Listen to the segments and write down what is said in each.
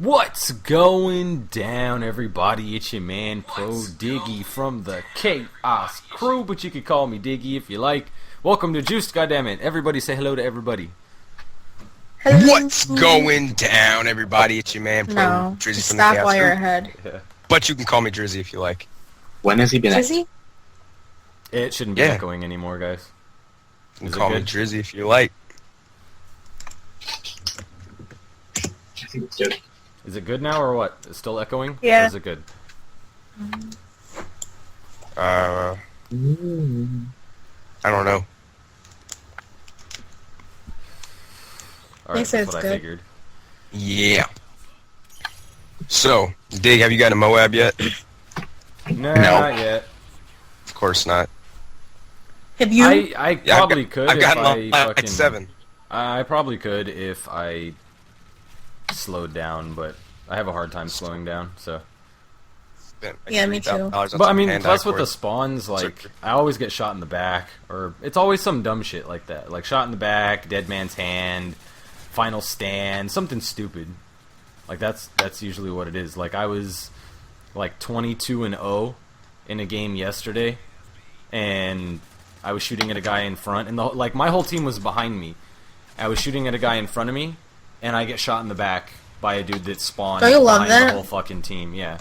What's going down, everybody? It's your man, Pro Diggy from the Chaos Crew, but you can call me Diggy if you like. Welcome to Juiced, goddammit. Everybody say hello to everybody. Hello. What's going down, everybody? It's your man, Pro No, Drizzy just from the stop Chaos while you're Crew. ahead. But you can call me Drizzy if you like. When has he been? Drizzy? It shouldn't be Yeah. echoing anymore, guys. You Is can it call me good? Drizzy if you like. I think it's good. Is it good now or what? It's still echoing? Yeah. Or is it good? I don't know. Alright, said that's it's what I good. figured. Yeah. So, Dig, have you gotten a Moab yet? No, No. not yet. Of course not. Have you? I Yeah, probably could I've if gotten I like fucking... 7. I probably could if I slowed down, but I have a hard time slowing down, so... Spent like Yeah, me too. $3,000 on But I some mean, hand plus eye with the cords. spawns, like, Sure. I always get shot in the back, or it's always some dumb shit like that. Like, shot in the back, dead man's hand, final stand, something stupid. Like, that's usually what it is. Like, I was, like, 22-0 in a game yesterday, and I was shooting at a guy in front, and, like, my whole team was behind me. I was shooting at a guy in front of me, and I get shot in the back by a dude that spawned Don't you love behind the that? whole fucking team, yeah.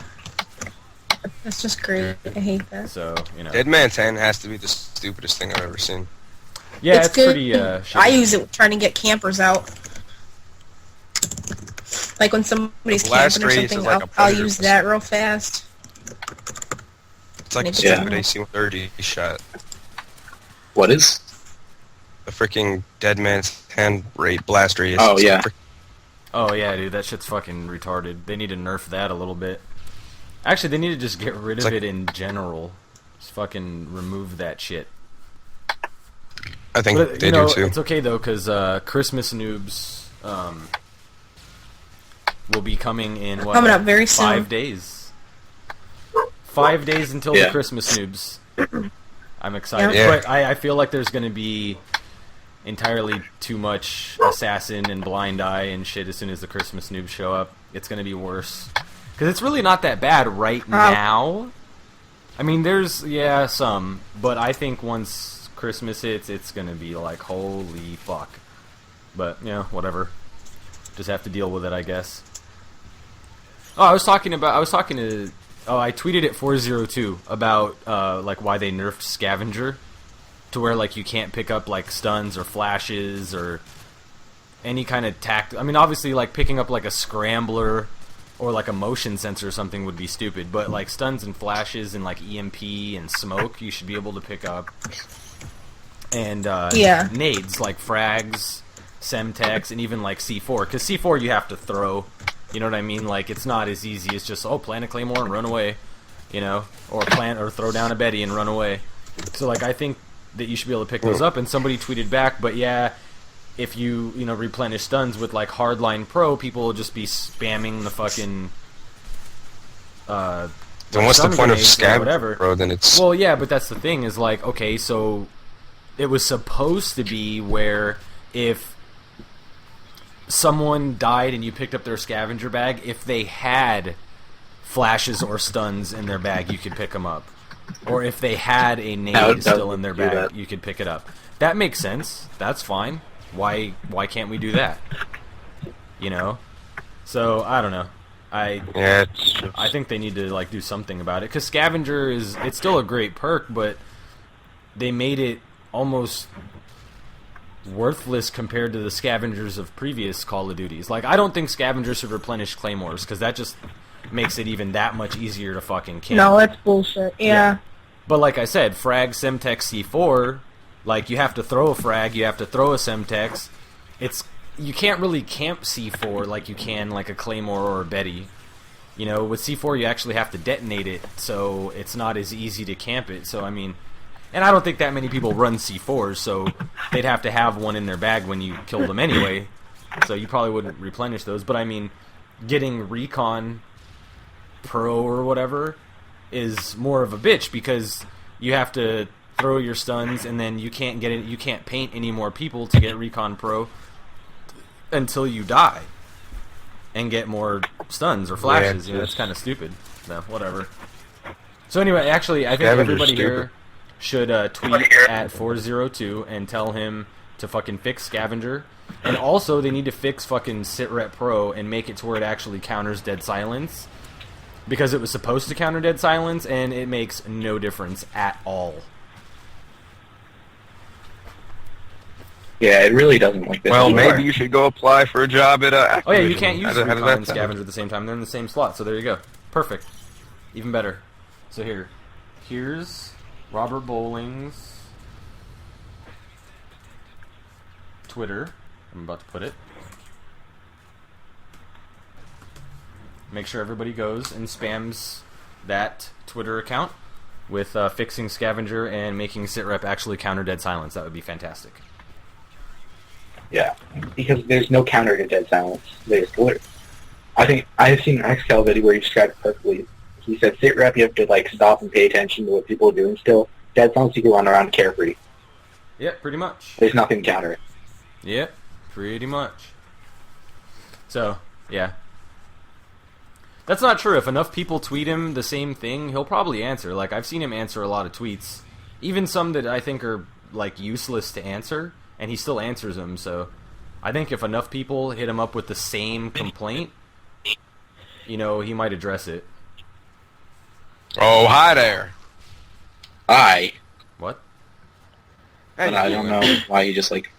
That's just great. I hate that. So, you know. Dead man's hand has to be the stupidest thing I've ever seen. Yeah, it's good. pretty, shitty. I use it trying to get campers out. Like when somebody's Blast camping or radius something, is like a I'll predator use pistol. that real fast. It's like a Yeah. stupid AC-130 shot. What is? The freaking dead man's hand rate blast radius. Oh, is yeah. Oh yeah, dude, that shit's fucking retarded. They need to nerf that a little bit. Actually, they need to just get rid of like- it in general. Just fucking remove that shit. I think But they you know, do too. it's okay though, because Christmas noobs will be coming in what? Coming up very soon. 5 days. 5 days until the Yeah. Christmas noobs. I'm excited, Yeah. but I feel like there's gonna be entirely too much assassin and blind eye and shit as soon as the Christmas noobs show up. It's gonna be worse because it's really not that bad right now. I mean, there's some, but I think once Christmas hits, it's gonna be like holy fuck. But you know, whatever. Just have to deal with it, I guess. Oh, I tweeted at 402 about like why they nerfed Scavenger to where like you can't pick up like stuns or flashes or any kind of I mean, obviously like picking up like a scrambler or like a motion sensor or something would be stupid, but like stuns and flashes and like EMP and smoke you should be able to pick up. And Yeah. nades like frags, Semtex, and even like C4, because C4 you have to throw. You know what I mean? Like, it's not as easy as just, plant a claymore and run away, you know? Or throw down a Betty and run away. So, like, I think that you should be able to pick those up, and somebody tweeted back, but yeah, if you replenish stuns with, like, Hardline Pro, people will just be spamming the fucking, Then what's the stun point of grenades or Scavenger, whatever. bro? Then it's... Well, yeah, but that's the thing, is like, okay, so it was supposed to be where if someone died and you picked up their scavenger bag, if they had flashes or stuns in their bag, you could pick them up. Or if they had a nade That would still in their do bag, that. you could pick it up. That makes sense. That's fine. Why can't we do that? You know? So, I don't know. Yeah, it's... I think they need to like do something about it, because Scavenger it's still a great perk, but they made it almost worthless compared to the scavengers of previous Call of Duties. Like, I don't think scavengers should replenish claymores, because that just makes it even that much easier to fucking camp. No, it's bullshit. Yeah. But like I said, frag, Semtex, C4, like, you have to throw a frag, you have to throw a Semtex. You can't really camp C4 like you can like a claymore or a Betty. You know, with C4 you actually have to detonate it, so it's not as easy to camp it. So I mean, and I don't think that many people run C4s, so they'd have to have one in their bag when you kill them anyway. So you probably wouldn't replenish those. But I mean, getting Recon Pro or whatever is more of a bitch, because you have to throw your stuns and then you can't get it. You can't paint any more people to get Recon Pro until you die. and get more stuns or flashes. Yeah, That's kind of stupid. No, whatever. So anyway, actually, I think Scavenger's everybody stupid. here should tweet at 402 and tell him to fucking fix Scavenger. And also, they need to fix fucking Sitrep Pro and make it to where it actually counters Dead Silence. Because it was supposed to counter Dead Silence, and it makes no difference at all. Yeah, it really doesn't like this. Well, anymore. maybe you should go apply for a job at Activision. Oh yeah, you can't use How does Recon that and sound? Scavenger at the same time. They're in the same slot, so there you go. Perfect. Even better. So here's Robert Bowling's Twitter. I'm about to put it. Make sure everybody goes and spams that Twitter account with fixing Scavenger and making Sitrep actually counter Dead Silence. That would be fantastic. Yeah, because there's no counter to Dead Silence. There's glitter. I think I've seen an XCal video where he described it perfectly. He said, sit rep, you have to like stop and pay attention to what people are doing still. Dead Silence, you can run around carefree. Yep, pretty much. There's nothing to counter it. Yep, pretty much. So, yeah. That's not true. If enough people tweet him the same thing, he'll probably answer. Like, I've seen him answer a lot of tweets. Even some that I think are, like, useless to answer, and he still answers them, so... I think if enough people hit him up with the same complaint, you know, he might address it. Oh, hi there. Hi. What? But I don't know why you just like...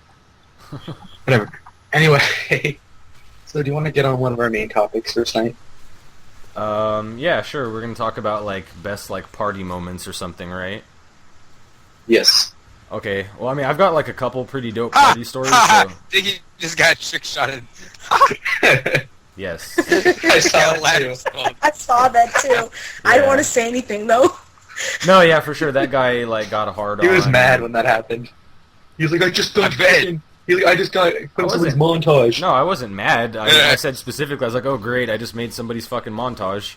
Whatever. Anyway, so do you want to get on one of our main topics for tonight? Yeah, sure. We're gonna talk about, like, best, like, party moments or something, right? Yes. Okay. Well, I mean, I've got, like, a couple pretty dope party stories, so... Diggy just got trick-shotted. Yes. I saw that too. I saw that too. I don't want to say anything though. No, yeah, for sure. That guy, like, got a hard He on. was mad when that happened. He was like, I just got I bet. fucking... He's like, I just got put I somebody's wasn't- montage. No, I wasn't mad. I said specifically, I was like, oh, great, I just made somebody's fucking montage.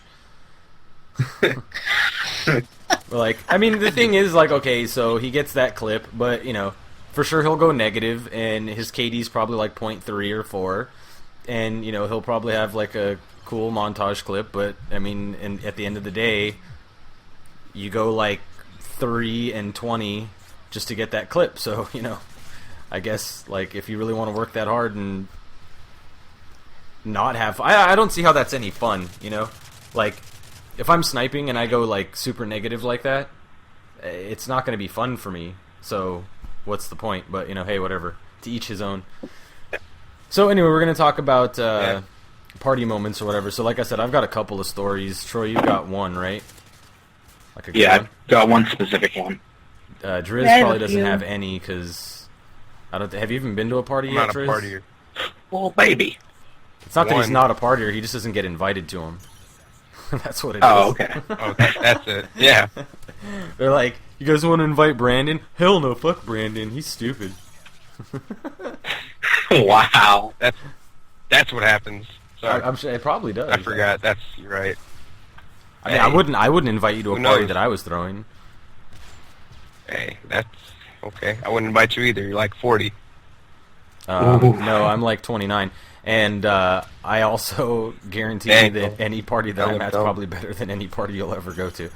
But, like, I mean, the thing is, like, okay, so he gets that clip, but, you know, for sure he'll go negative, and his KD's probably, like, 0.3 or 4, and, you know, he'll probably have, like, a cool montage clip, but, I mean, and at the end of the day, you go, like, 3 and 20 just to get that clip, so, you know, I guess, like, if you really want to work that hard and not have... I don't see how that's any fun, you know? Like, if I'm sniping and I go, like, super negative like that, it's not going to be fun for me. So, what's the point? But, you know, hey, whatever. To each his own. So, anyway, we're going to talk about party moments or whatever. So, like I said, I've got a couple of stories. Troy, you've got one, right? Like a good Yeah, one? I've got one specific one. Driz Yeah, I have probably a doesn't few. have any, because... I don't... Have you even been to a party I'm yet, not a Driz? partier. Well, baby. It's not that he's One. not a partier, he just doesn't get invited to them. That's what it is. Oh, okay. Oh, that's it. Yeah. They're like, you guys want to invite Brandon? Hell no, fuck Brandon, he's stupid. Wow. That's what happens. Sorry. I'm sure it probably does. I forgot. That's you're right. I mean, I wouldn't invite you to a Who party knows? that I was throwing. Hey, that's okay. I wouldn't invite you either. You're like 40. Ooh. No, I'm like 29. And I also guarantee Hey, you that any party that I'm don't- at's don't. probably better than any party you'll ever go to.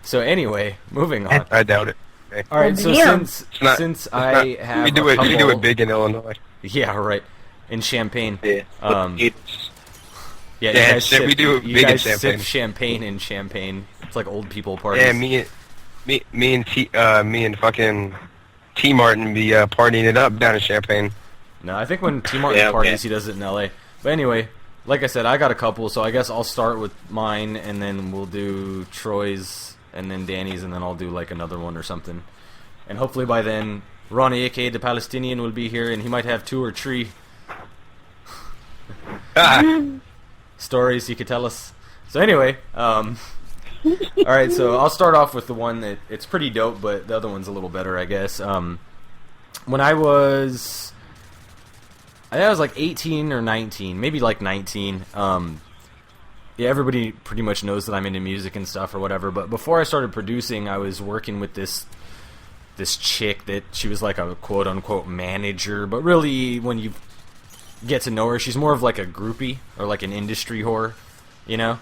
So anyway, moving on. I doubt it. Okay. All right, so Damn. since I have we do a it. We do couple- it big in Illinois. Yeah, right. In Champagne. Yeah. Yeah, Yeah, you guys shit, sip, we do it you big in guys Champagne. sip champagne in Champagne. It's like old people parties. Yeah, me and fucking T Martin be partying it up down in Champagne. No, I think when T Martin Yeah, okay. parties, he does it in LA. But anyway, like I said, I got a couple, so I guess I'll start with mine, and then we'll do Troy's, and then Danny's, and then I'll do like another one or something. And hopefully by then, Ronnie, aka the Palestinian, will be here, and he might have 2 or 3 stories he could tell us. So anyway, all right, so I'll start off with the one that it's pretty dope, but the other one's a little better, I guess. When I was like 18 or 19, maybe like 19. Yeah, everybody pretty much knows that I'm into music and stuff or whatever. But before I started producing, I was working with this chick that she was like a quote unquote manager. But really, when you get to know her. She's more of like a groupie or like an industry whore, you know,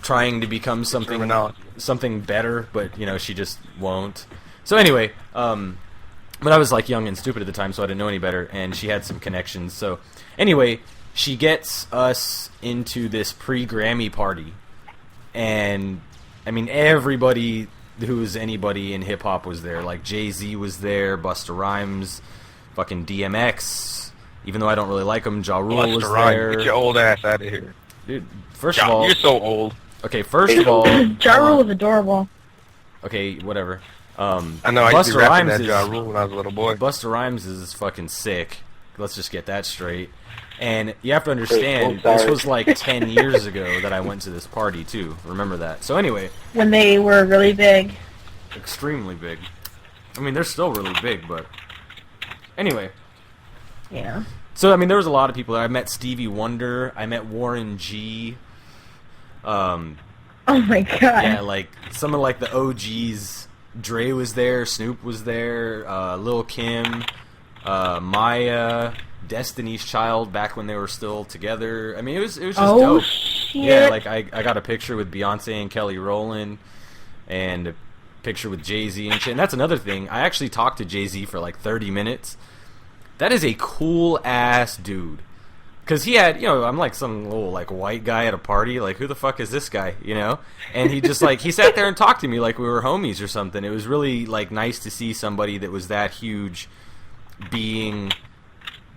trying to become something better, but you know she just won't. So anyway, but I was like young and stupid at the time, so I didn't know any better, and she had some connections. So anyway, she gets us into this pre-Grammy party, and I mean everybody who was anybody in hip hop was there. Like Jay-Z was there, Busta Rhymes, fucking DMX. Even though I don't really like him, Ja Rule was there. Get your old ass out of here, dude. First of all, you're so old. Okay, first of all, Ja Rule was adorable. Okay, whatever. I know. I used to be rapping that Ja Rule when I was a little boy. Busta Rhymes is fucking sick. Let's just get that straight. And you have to understand, this was like 10 years ago that I went to this party too. Remember that. So anyway, when they were really big. Extremely big. I mean, they're still really big, but anyway. Yeah. So I mean, there was a lot of people there. I met Stevie Wonder. I met Warren G. Oh my god. Yeah, like some of like the OGs. Dre was there. Snoop was there. Lil' Kim, Maya, Destiny's Child. Back when they were still together. I mean, it was just dope. Shit. Yeah, like I got a picture with Beyonce and Kelly Rowland, and a picture with Jay-Z and shit. And that's another thing. I actually talked to Jay-Z for like 30 minutes. That is a cool ass dude. Cause he had, you know, I'm like some little like white guy at a party. Like, who the fuck is this guy? You know? And he just like he sat there and talked to me like we were homies or something. It was really like nice to see somebody that was that huge, being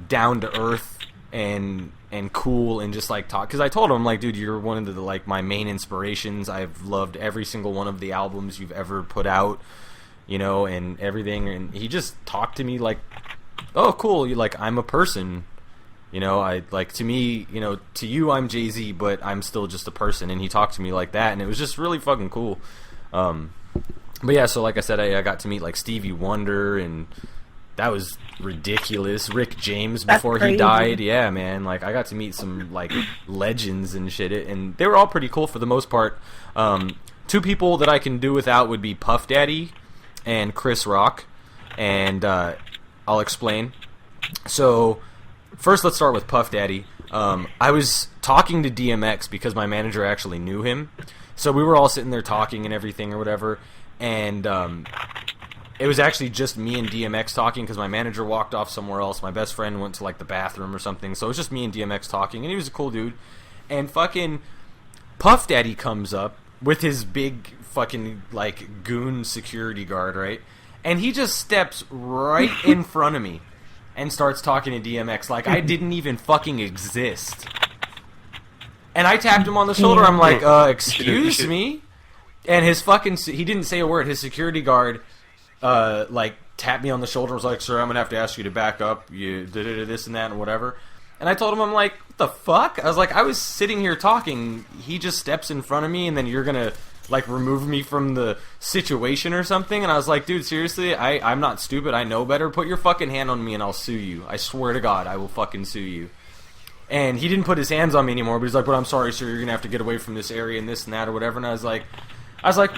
down to earth and cool and just like talk. Cause I told him like, dude, you're one of the like my main inspirations. I've loved every single one of the albums you've ever put out, you know, and everything. And he just talked to me like, oh, cool. You like I'm a person. You know, I like to me, you know, to you I'm Jay-Z, but I'm still just a person, and he talked to me like that, and it was just really fucking cool. But yeah, so like I said, I got to meet like Stevie Wonder, and that was ridiculous. Rick James before he died, yeah, man. Like I got to meet some like legends and shit, and they were all pretty cool for the most part. Two people that I can do without would be Puff Daddy and Chris Rock, and I'll explain. So. First, let's start with Puff Daddy. I was talking to DMX because my manager actually knew him. So we were all sitting there talking and everything or whatever. And it was actually just me and DMX talking because my manager walked off somewhere else. My best friend went to like the bathroom or something. So it was just me and DMX talking. And he was a cool dude. And fucking Puff Daddy comes up with his big fucking like goon security guard, right? And he just steps right in front of me. And starts talking to DMX like I didn't even fucking exist. And I tapped him on the shoulder. I'm like, excuse me? And his fucking... He didn't say a word. His security guard, like, tapped me on the shoulder and was like, sir, I'm going to have to ask you to back up. You did this and that and whatever. And I told him, I'm like, what the fuck? I was like, I was sitting here talking. He just steps in front of me and then you're going to... like remove me from the situation or something. And I was like, dude, seriously, I'm not stupid, I know better. Put your fucking hand on me and I'll sue you. I swear to God, I will fucking sue you. And he didn't put his hands on me anymore, but he's like, but I'm sorry, sir, you're gonna have to get away from this area and this and that or whatever. And I was like,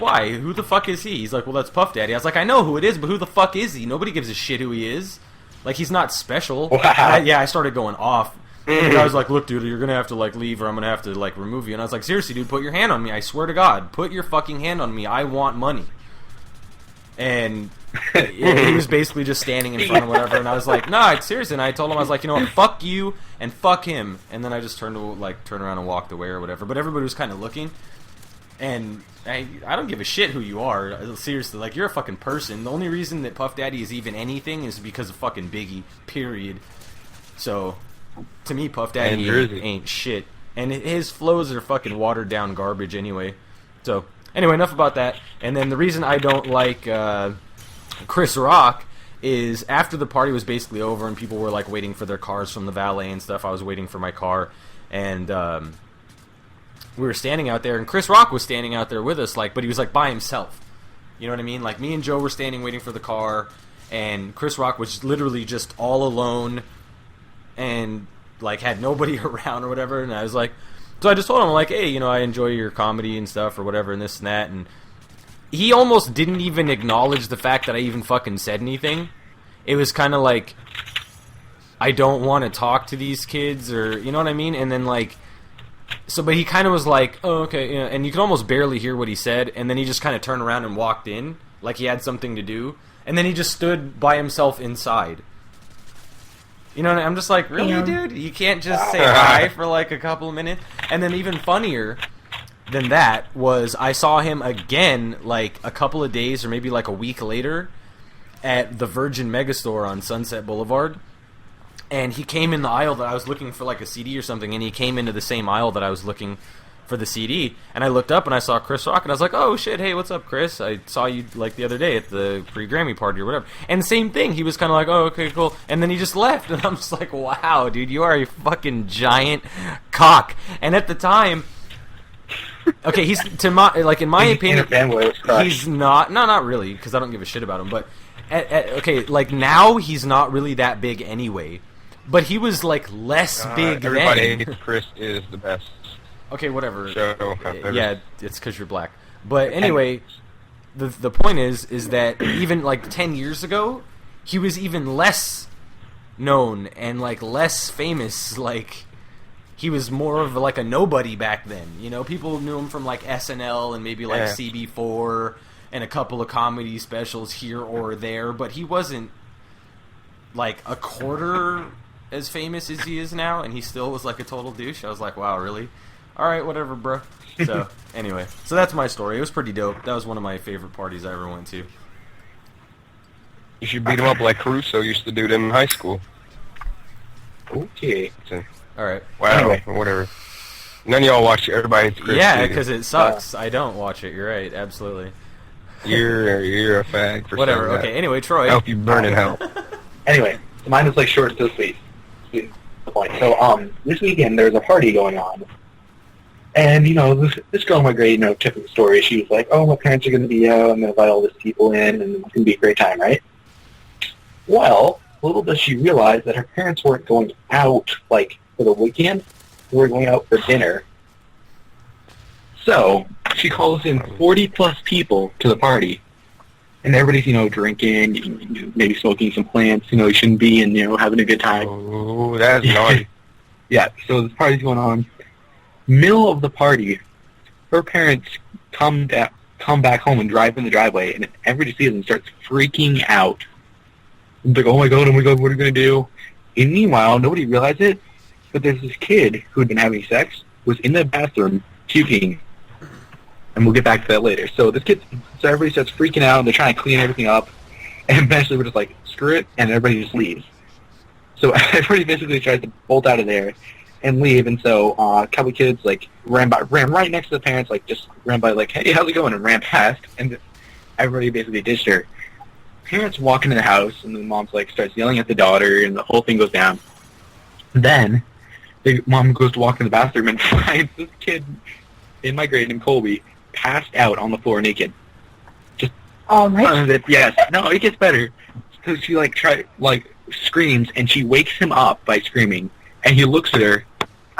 why? Who the fuck is he? He's like, well, that's Puff Daddy. I was like, I know who it is, but who the fuck is he? Nobody gives a shit who he is. Like, he's not special. Wow. I started going off. And I was like, look, dude, you're going to have to, like, leave or I'm going to have to, like, remove you. And I was like, seriously, dude, put your hand on me. I swear to God. Put your fucking hand on me. I want money. And he was basically just standing in front of whatever. And I was like, nah, it's serious. And I told him, I was like, you know what, fuck you and fuck him. And then I just turned around and walked away or whatever. But everybody was kind of looking. And I don't give a shit who you are. Seriously, like, you're a fucking person. The only reason that Puff Daddy is even anything is because of fucking Biggie, period. So... to me, Puff Daddy ain't shit. And his flows are fucking watered down garbage anyway. So, anyway, enough about that. And then the reason I don't like Chris Rock is after the party was basically over and people were like waiting for their cars from the valet and stuff, I was waiting for my car. And we were standing out there, and Chris Rock was standing out there with us, like, but he was like by himself. You know what I mean? Like, me and Joe were standing waiting for the car, and Chris Rock was literally just all alone and like had nobody around or whatever. And I was like, so I just told him, like, hey, you know, I enjoy your comedy and stuff or whatever and this and that. And he almost didn't even acknowledge the fact that I even fucking said anything. It was kind of like, I don't want to talk to these kids, or you know what I mean. And then like, so but he kind of was like, oh okay, yeah, and you could almost barely hear what he said. And then he just kind of turned around and walked in, like he had something to do. And then he just stood by himself inside. You know, I'm just like, really, Damn. dude? You can't just say hi for like a couple of minutes? And then even funnier than that was I saw him again like a couple of days or maybe like a week later at the Virgin Megastore on Sunset Boulevard. And he came in the aisle that I was looking for like a CD or something, and he came into the same aisle that I was looking for the CD, and I looked up and I saw Chris Rock, and I was like, oh shit, hey, what's up, Chris? I saw you like the other day at the pre-Grammy party or whatever. And same thing, he was kind of like, oh, okay, cool, and then he just left, and I'm just like, wow, dude, you are a fucking giant cock. And at the time, okay, he's to my like in my opinion, he's not really, because I don't give a shit about him, but okay, like now he's not really that big anyway, but he was like less big everybody then. hates Chris is the best. Okay, whatever. So, yeah, it's because you're black. But anyway, the point is that even like 10 years ago, he was even less known and like less famous. Like he was more of like a nobody back then. You know, people knew him from like SNL and maybe like CB4 and a couple of comedy specials here or there. But he wasn't like a quarter as famous as he is now, and he still was like a total douche. I was like, wow, really? Alright, whatever, bro. So, anyway. So that's my story. It was pretty dope. That was one of my favorite parties I ever went to. You should beat him up like Caruso used to do them in high school. Okay. Alright. Wow, Anyway. whatever. None of y'all watch it. Everybody hates Chris. Yeah, either. because it sucks. I don't watch it. You're right. Absolutely. You're a fag for Whatever. saying that. Okay, anyway, Troy. I hope you burn in hell. Anyway, mine is like short, still sweet. Sweet to the point. So, this weekend there was a party going on. And, you know, this girl in my grade, you know, typical story, she was like, oh, my parents are going to be out, I'm going to invite all these people in, and it's going to be a great time, right? Well, little does she realize that her parents weren't going out, like, for the weekend. They were going out for dinner. So, she calls in 40-plus people to the party. And everybody's, you know, drinking, maybe smoking some plants, you know, you shouldn't be, and, you know, having a good time. Oh, that's naughty. Yeah, so this party's going on. Middle of the party, her parents come back home and drive in the driveway, and everybody sees them starts freaking out. They're like, oh my god, what are we going to do? And meanwhile, nobody realized it, but there's this kid who had been having sex, was in the bathroom puking, and we'll get back to that later. So everybody starts freaking out, and they're trying to clean everything up, and eventually we're just like, screw it, and everybody just leaves. So everybody basically tries to bolt out of there and leave, and so a couple kids like ran right next to the parents, like just ran by, like, hey, how's it going, and ran past, and everybody basically ditched her. Parents walk into the house, and the mom's like starts yelling at the daughter, and the whole thing goes down. Then the mom goes to walk in the bathroom and finds this kid in my grade named Colby passed out on the floor naked. Just All right. yes, no, it gets better. So she screams, and she wakes him up by screaming, and he looks at her.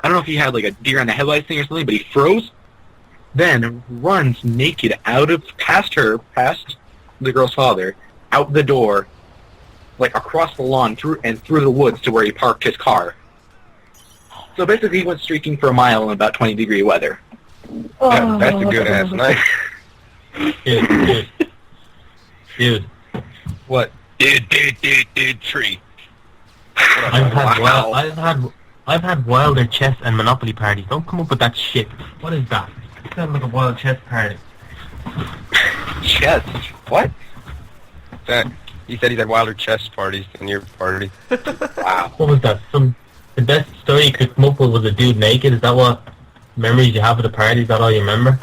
I don't know if he had like a deer on the headlights thing or something, but he froze, then runs naked past the girl's father, out the door, like across the lawn, through the woods to where he parked his car. So basically he went streaking for a mile in about 20-degree weather. That's a good ass night. Dude. What? Dude, tree. I've had wilder chess and Monopoly parties. Don't come up with that shit. What is that? It sounds like a wild chess party. Chess? What? He said he's had wilder chess parties than your party. Wow. What was that? The best story you could come up with was a dude naked? Is that what memories you have of the party? Is that all you remember?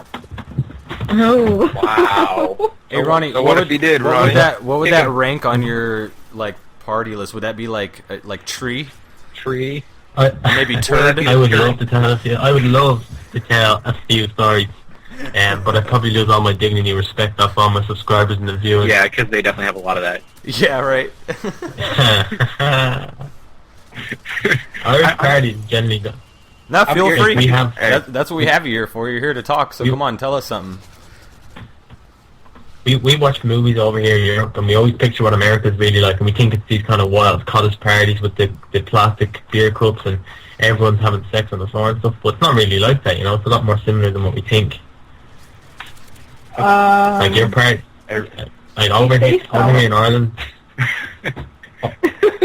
No. Wow. Hey, Ronnie, So what if he did, Ronnie? What would that rank on your like party list? Would that be like tree? Tree? Maybe turd? I would love to tell a few. I would love to tell a few stories, but I'd probably lose all my dignity and respect off all my subscribers and the viewers. Yeah, because they definitely have a lot of that. Yeah, right. Irish parties generally go. No, feel here. free. We have- That's what we have you here for. You're here to talk, so come on, tell us something. we watch movies over here in Europe, and we always picture what America's really like, and we think it's these kind of wild cottage parties with the plastic beer cups and everyone's having sex on the floor and stuff. But it's not really like that, you know. It's a lot more similar than what we think. Like your party, like over here in Ireland.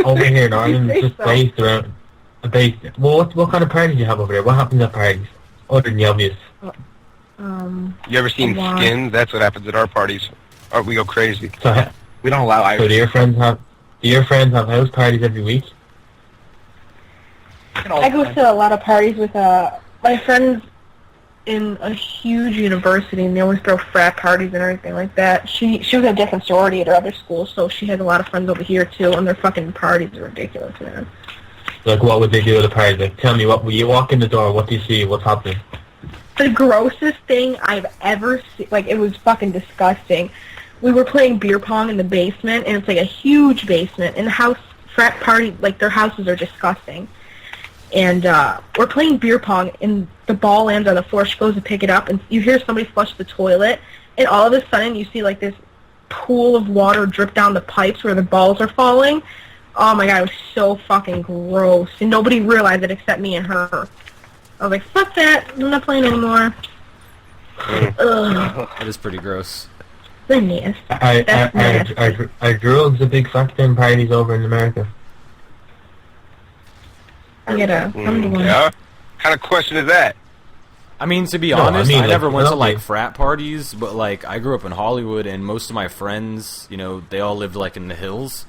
Over here in Ireland, it's just based around. Well, what kind of parties do you have over there? What happens at parties other than the obvious? You ever seen Skins? That's what happens at our parties. Or we go crazy. So, We don't allow Irish. so do your friends have house parties every week? I go to a lot of parties with my friends in a huge university, and they always throw frat parties and everything like that. She was in a different sorority at her other school, so she has a lot of friends over here too, and their fucking parties are ridiculous, man. Like, what would they do at a party? Like, tell me, what when you walk in the door, what do you see? What's happening? The grossest thing I've ever seen, like, it was fucking disgusting. We were playing beer pong in the basement, and it's like a huge basement, and the house frat party, like, their houses are disgusting. And we're playing beer pong, and the ball lands on the floor. She goes to pick it up, and you hear somebody flush the toilet, and all of a sudden you see, like, this pool of water drip down the pipes where the balls are falling. Oh, my God, it was so fucking gross. And nobody realized it except me and her. I was like, fuck that. I'm not playing anymore. Ugh. That is pretty gross. They're nasty. That's nasty. Are drugs a big factor in parties over in America? I gotta come to one. Yeah? What kind of question is that? I mean, to be No, honest, I mean, I never like, went to nothing. like frat parties, but like I grew up in Hollywood, and most of my friends, you know, they all lived like in the hills,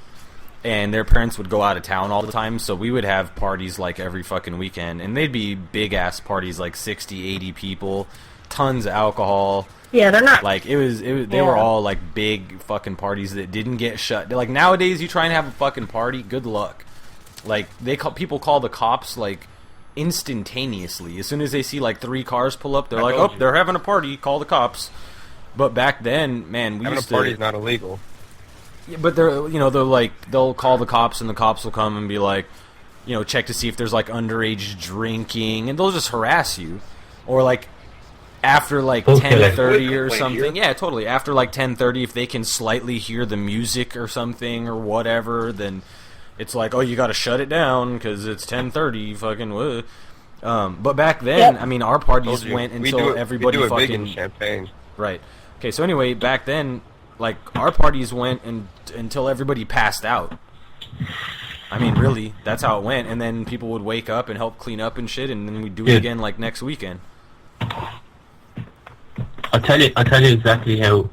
and their parents would go out of town all the time, so we would have parties like every fucking weekend, and they'd be big ass parties, like 60, 80 people, tons of alcohol. Yeah, they're not. Like they were all like big fucking parties that didn't get shut. Like nowadays, you try and have a fucking party, good luck. Like people call the cops like instantaneously as soon as they see like 3 cars pull up. They're like, oh, they're having a party. Call the cops. But back then, man, we Having a used party to. is not illegal. Yeah, but they'll call the cops, and the cops will come and be like, you know, check to see if there's like underage drinking, and they'll just harass you, or like after like Okay. 10:30 or Wait, something. Yeah, totally. After like 10:30, if they can slightly hear the music or something or whatever, then it's like, oh, you got to shut it down because it's 10:30. Fucking what? But back then, Yep. I mean, our parties Told you. went We until do everybody it fucking big in Champagne. right. Okay, so anyway, back then, like our parties went until everybody passed out. I mean, really, that's how it went. And then people would wake up and help clean up and shit, and then we'd do it Yeah. again like next weekend. I'll tell you exactly how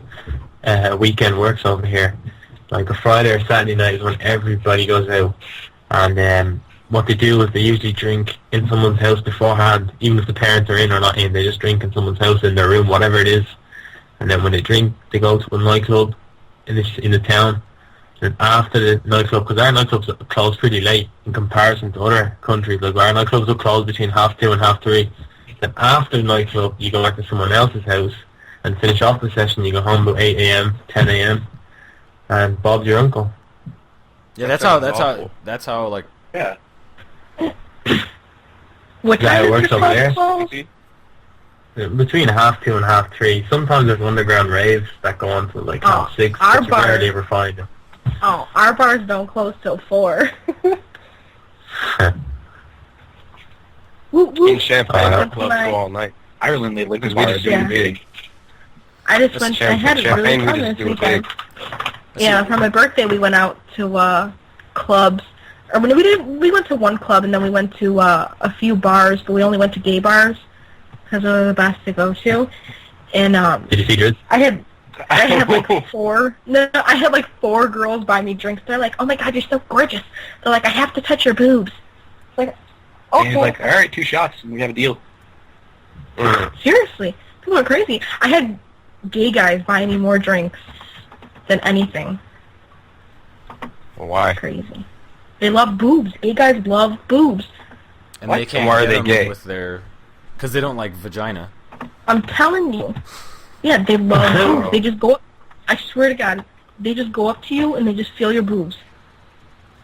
a weekend works over here. Like a Friday or Saturday night is when everybody goes out, and what they do is they usually drink in someone's house beforehand, even if the parents are in or not in. They just drink in someone's house, in their room, whatever it is, and then when they drink, they go to a nightclub in the town. And after the nightclub, because our nightclubs close pretty late in comparison to other countries, like our nightclubs will close between 2:30 and 3:30. Then after the nightclub, you go back to someone else's house and finish off the session. You go home about 8 a.m., 10 a.m. and Bob's your uncle. Yeah, That that's sounds how like Yeah. What Yeah, time it is works your over there. club closed? Between 2:30 and 3:30. Sometimes there's underground raves that go on till like Oh, 6, our but you bar- rarely ever find them. Oh, our bars don't close till 4. Woo, woo. In Champagne, our That's clubs nice. go all night. Ireland, they liquor Because we bars just are do big. I just That's went. I had it really Champagne, we fun just this do it weekend. big. Yeah, for my birthday we went out to clubs. Or when we went to one club and then we went to a few bars, but we only went to gay bars because they're the best to go to. And Did you see yours? I had like 4. No, I had like 4 girls buy me drinks. They're like, "Oh my God, you're so gorgeous." They're like, "I have to touch your boobs." It's like, And he's okay. like, all right, 2 shots, and we have a deal. Seriously, people are crazy. I had gay guys buy me more drinks than anything. Well, why? Crazy. They love boobs. Gay guys love boobs. and What? they can't Why are get they them gay? with their because they don't like vagina. I'm telling you. Yeah, they love boobs. They just go up. I swear to God, they just go up to you and they just feel your boobs.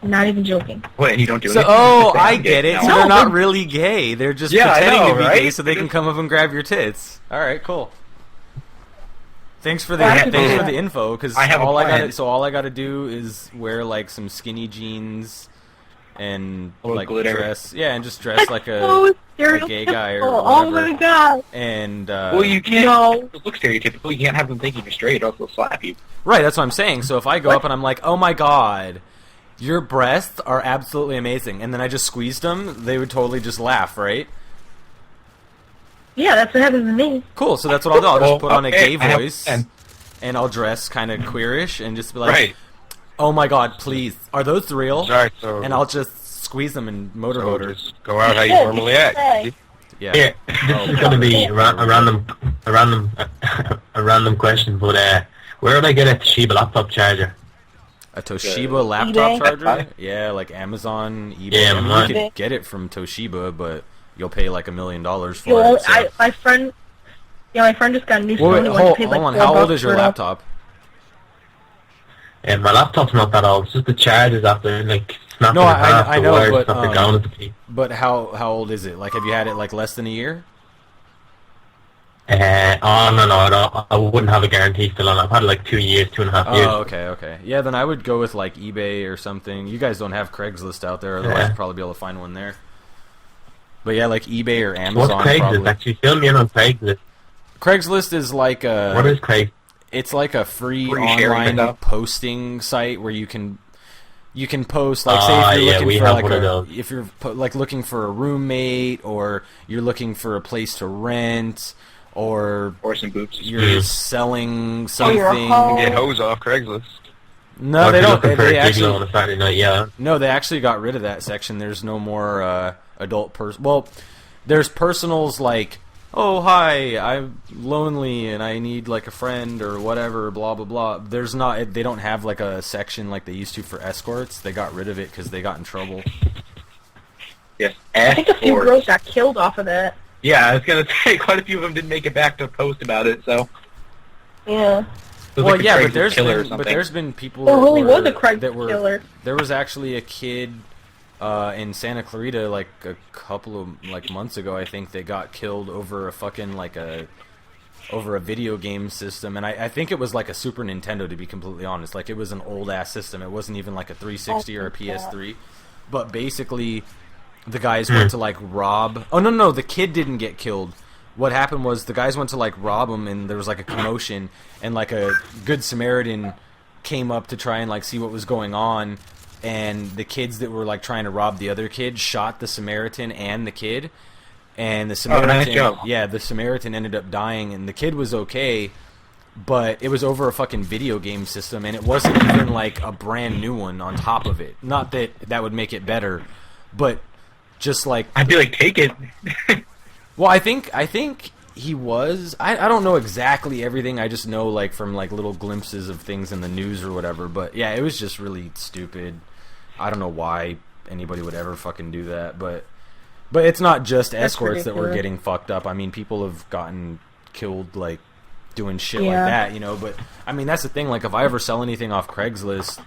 I'm not even joking. Wait, and you don't do So, anything? oh, Just say, I I'm gay get it. now. So No, they're not they're- really gay. They're just Yeah, I pretending know, to be right? gay so they can come up and grab your tits. All right, cool. Thanks for Yeah, the info, because I have a plan. all I gotta do is wear like some skinny jeans and Or like glitter. dress, and just dress like so a gay guy or stereotypical. Oh whatever. my god. And Well, you can't No. look stereotypical. You can't have them thinking you're straight, or else they'll slap you. right, that's what I'm saying. So if I go up and I'm like, oh my god, your breasts are absolutely amazing, and then I just squeezed them, they would totally just laugh, right? Yeah, that's what happens to me. Cool. So that's what I'll do. I'll just Well, put on a okay, gay I have voice, a plan. and I'll dress kind of queerish, and just be like, Right. oh my god, please, are those real? Alright, so And I'll just squeeze them and motorboat her. just go out how you Yeah, normally just act. say. Yeah. Here, this is going to be a random question, but where would I get a Toshiba laptop charger? A Toshiba laptop eBay? charger? Yeah, like Amazon, eBay. Yeah, I mean, mine- you could get it from Toshiba, but you'll pay like $1 million for Well, it. So. my friend just got a new Well, wait, Sony one. hold, Paid hold like on. $4 How old is your for it. laptop? And my laptop's not that old. It's just the charger's after like snapping No, in I half. know, the wires but, snapping down at the key. But how old is it? Like, have you had it like less than a year? No, I wouldn't have a guarantee still on it. I've had it like 2 years, 2.5 years. Oh, okay. Yeah, then I would go with like eBay or something. You guys don't have Craigslist out there, otherwise Yeah. you'd probably be able to find one there. But yeah, like eBay or What's Amazon. Craigslist? Probably. Actually, fill me in on Craigslist. Craigslist is like a. What is Craigslist? It's like a free Free sharing online stuff. posting site where you can post, like, say Ah, if you're yeah, looking we for have like one of those. if you're like looking for a roommate, or you're looking for a place to rent, or Or some boobs. you're Mm. selling Or something. you're a hoe. Get hose off Craigslist. No, Or they if you're don't. looking for They a gigolo on actually a Saturday night, yeah. no, they actually got rid of that section. There's no more adult person. Well, there's personals like, oh hi, I'm lonely and I need like a friend or whatever, blah blah blah. There's not. They don't have like a section like they used to for escorts. They got rid of it because they got in trouble. Yes. I think a few Escorts. girls got killed off of that. Yeah, I was gonna say quite a few of them didn't make it back to post about it. So. Yeah. It was Well, like a yeah, but Craigslist killer or something. there's been people. There that really was were- a Craigslist that were, killer. There was actually a kid in Santa Clarita like a couple of like months ago, I think, that got killed over a fucking over a video game system, and I think it was like a Super Nintendo, to be completely honest. Like, it was an old ass system. It wasn't even like a 360 or a PS3. But basically, the guys went to like rob. Oh no, the kid didn't get killed. What happened was the guys went to like rob him, and there was like a commotion, and like a good Samaritan came up to try and like see what was going on, and the kids that were like trying to rob the other kid shot the Samaritan and the kid, and the Samaritan, nice job. yeah, the Samaritan ended up dying, and the kid was okay, but it was over a fucking video game system, and it wasn't even like a brand new one on top of it. Not that that would make it better, but just like, I'd be like, take it. well, I think he was. I don't know exactly everything. I just know like from like little glimpses of things in the news or whatever. But yeah, it was just really stupid. I don't know why anybody would ever fucking do that, but it's not just escorts that were ridiculous. getting fucked up. I mean, people have gotten killed like doing shit Yeah. like that, you know. But I mean, that's the thing. Like, if I ever sell anything off Craigslist,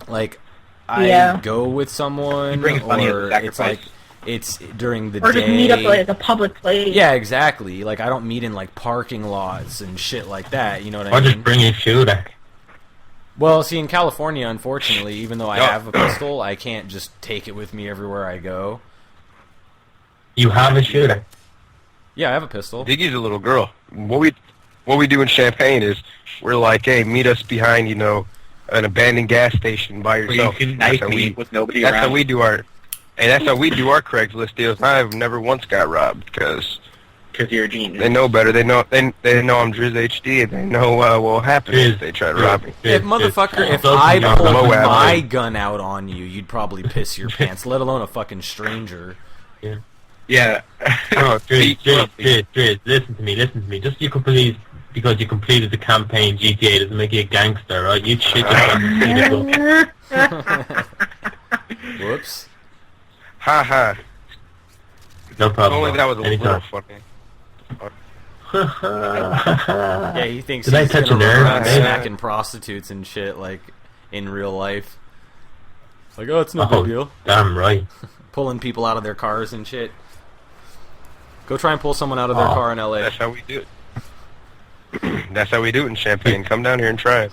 like I Yeah. go with someone, You bring it funny as a or it's sacrifice. like it's during the Or day. just meet up at like a public place. Yeah, exactly. Like, I don't meet in like parking lots and shit like that. You know what I Or mean? just bring a shooter. Well, see, in California, unfortunately, even though I Yeah. have a pistol, I can't just take it with me everywhere I go. You have a shooter. Yeah, I have a pistol. Diggy's a little girl. What we do in Champaign is we're like, hey, meet us behind, an abandoned gas station by Where you yourself. can That's knife how me with nobody That's around. how we do our, and that's how we do our Craigslist deals. I've never once got robbed because Because you're a genius. they know better. They know I'm Driz HD, and they know what will happen if they try to rob me. If motherfucker, if Those I are pulled Moab. my gun out on you, you'd probably piss your pants. Let alone a fucking stranger. Yeah. Oh, Driz, listen to me. Just because you completed the campaign GTA doesn't make you a gangster, right? You shit yourself in the Whoops. Ha ha. No problem. Only that was a little Anytime. funny. Yeah, he thinks Did I he's touch gonna a run nerve? around Yeah. smacking prostitutes and shit like in real life. Like, oh, it's no big deal. Damn right. Pulling people out of their cars and shit. Go try and pull someone out of their Oh. car in LA. That's how we do it. That's how we do it in Champagne. Come down here and try it.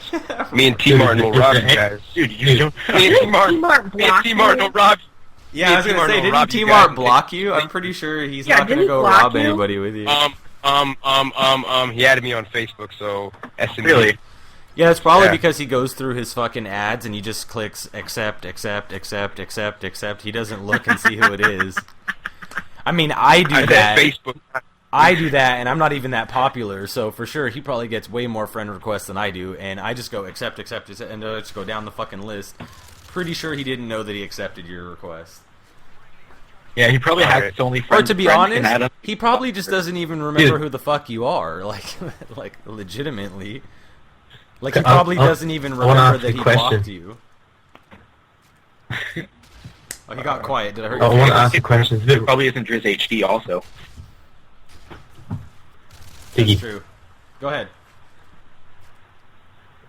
Me and T Martin will rob you guys. Dude, you don't. Me and T Martin. T-Mart Me and T Martin will rob you. Yeah, I was gonna say, didn't T-Mart block you? I'm pretty sure he's Yeah, not gonna didn't he go block rob you? anybody with you. He added me on Facebook, so SME. Really? Yeah, it's probably Yeah. because he goes through his fucking ads and he just clicks accept, accept, accept, accept, accept. He doesn't look and see who it is. I mean, I do I said that. Facebook. I do that, and I'm not even that popular, so for sure he probably gets way more friend requests than I do, and I just go accept, accept, accept, and I just go down the fucking list. Pretty sure he didn't know that he accepted your request. Yeah, he probably has Alright. so many Or friends. to be friends honest, can add up. he probably just doesn't even remember Dude. who the fuck you are, like legitimately. Like he I- probably I- doesn't even I wanna remember ask that you he a question. blocked you. Oh, he got quiet. Did I hurt I your want to feelings? ask a question. It's a It bit probably isn't Driz HD also. That's Diggy. true. Go ahead.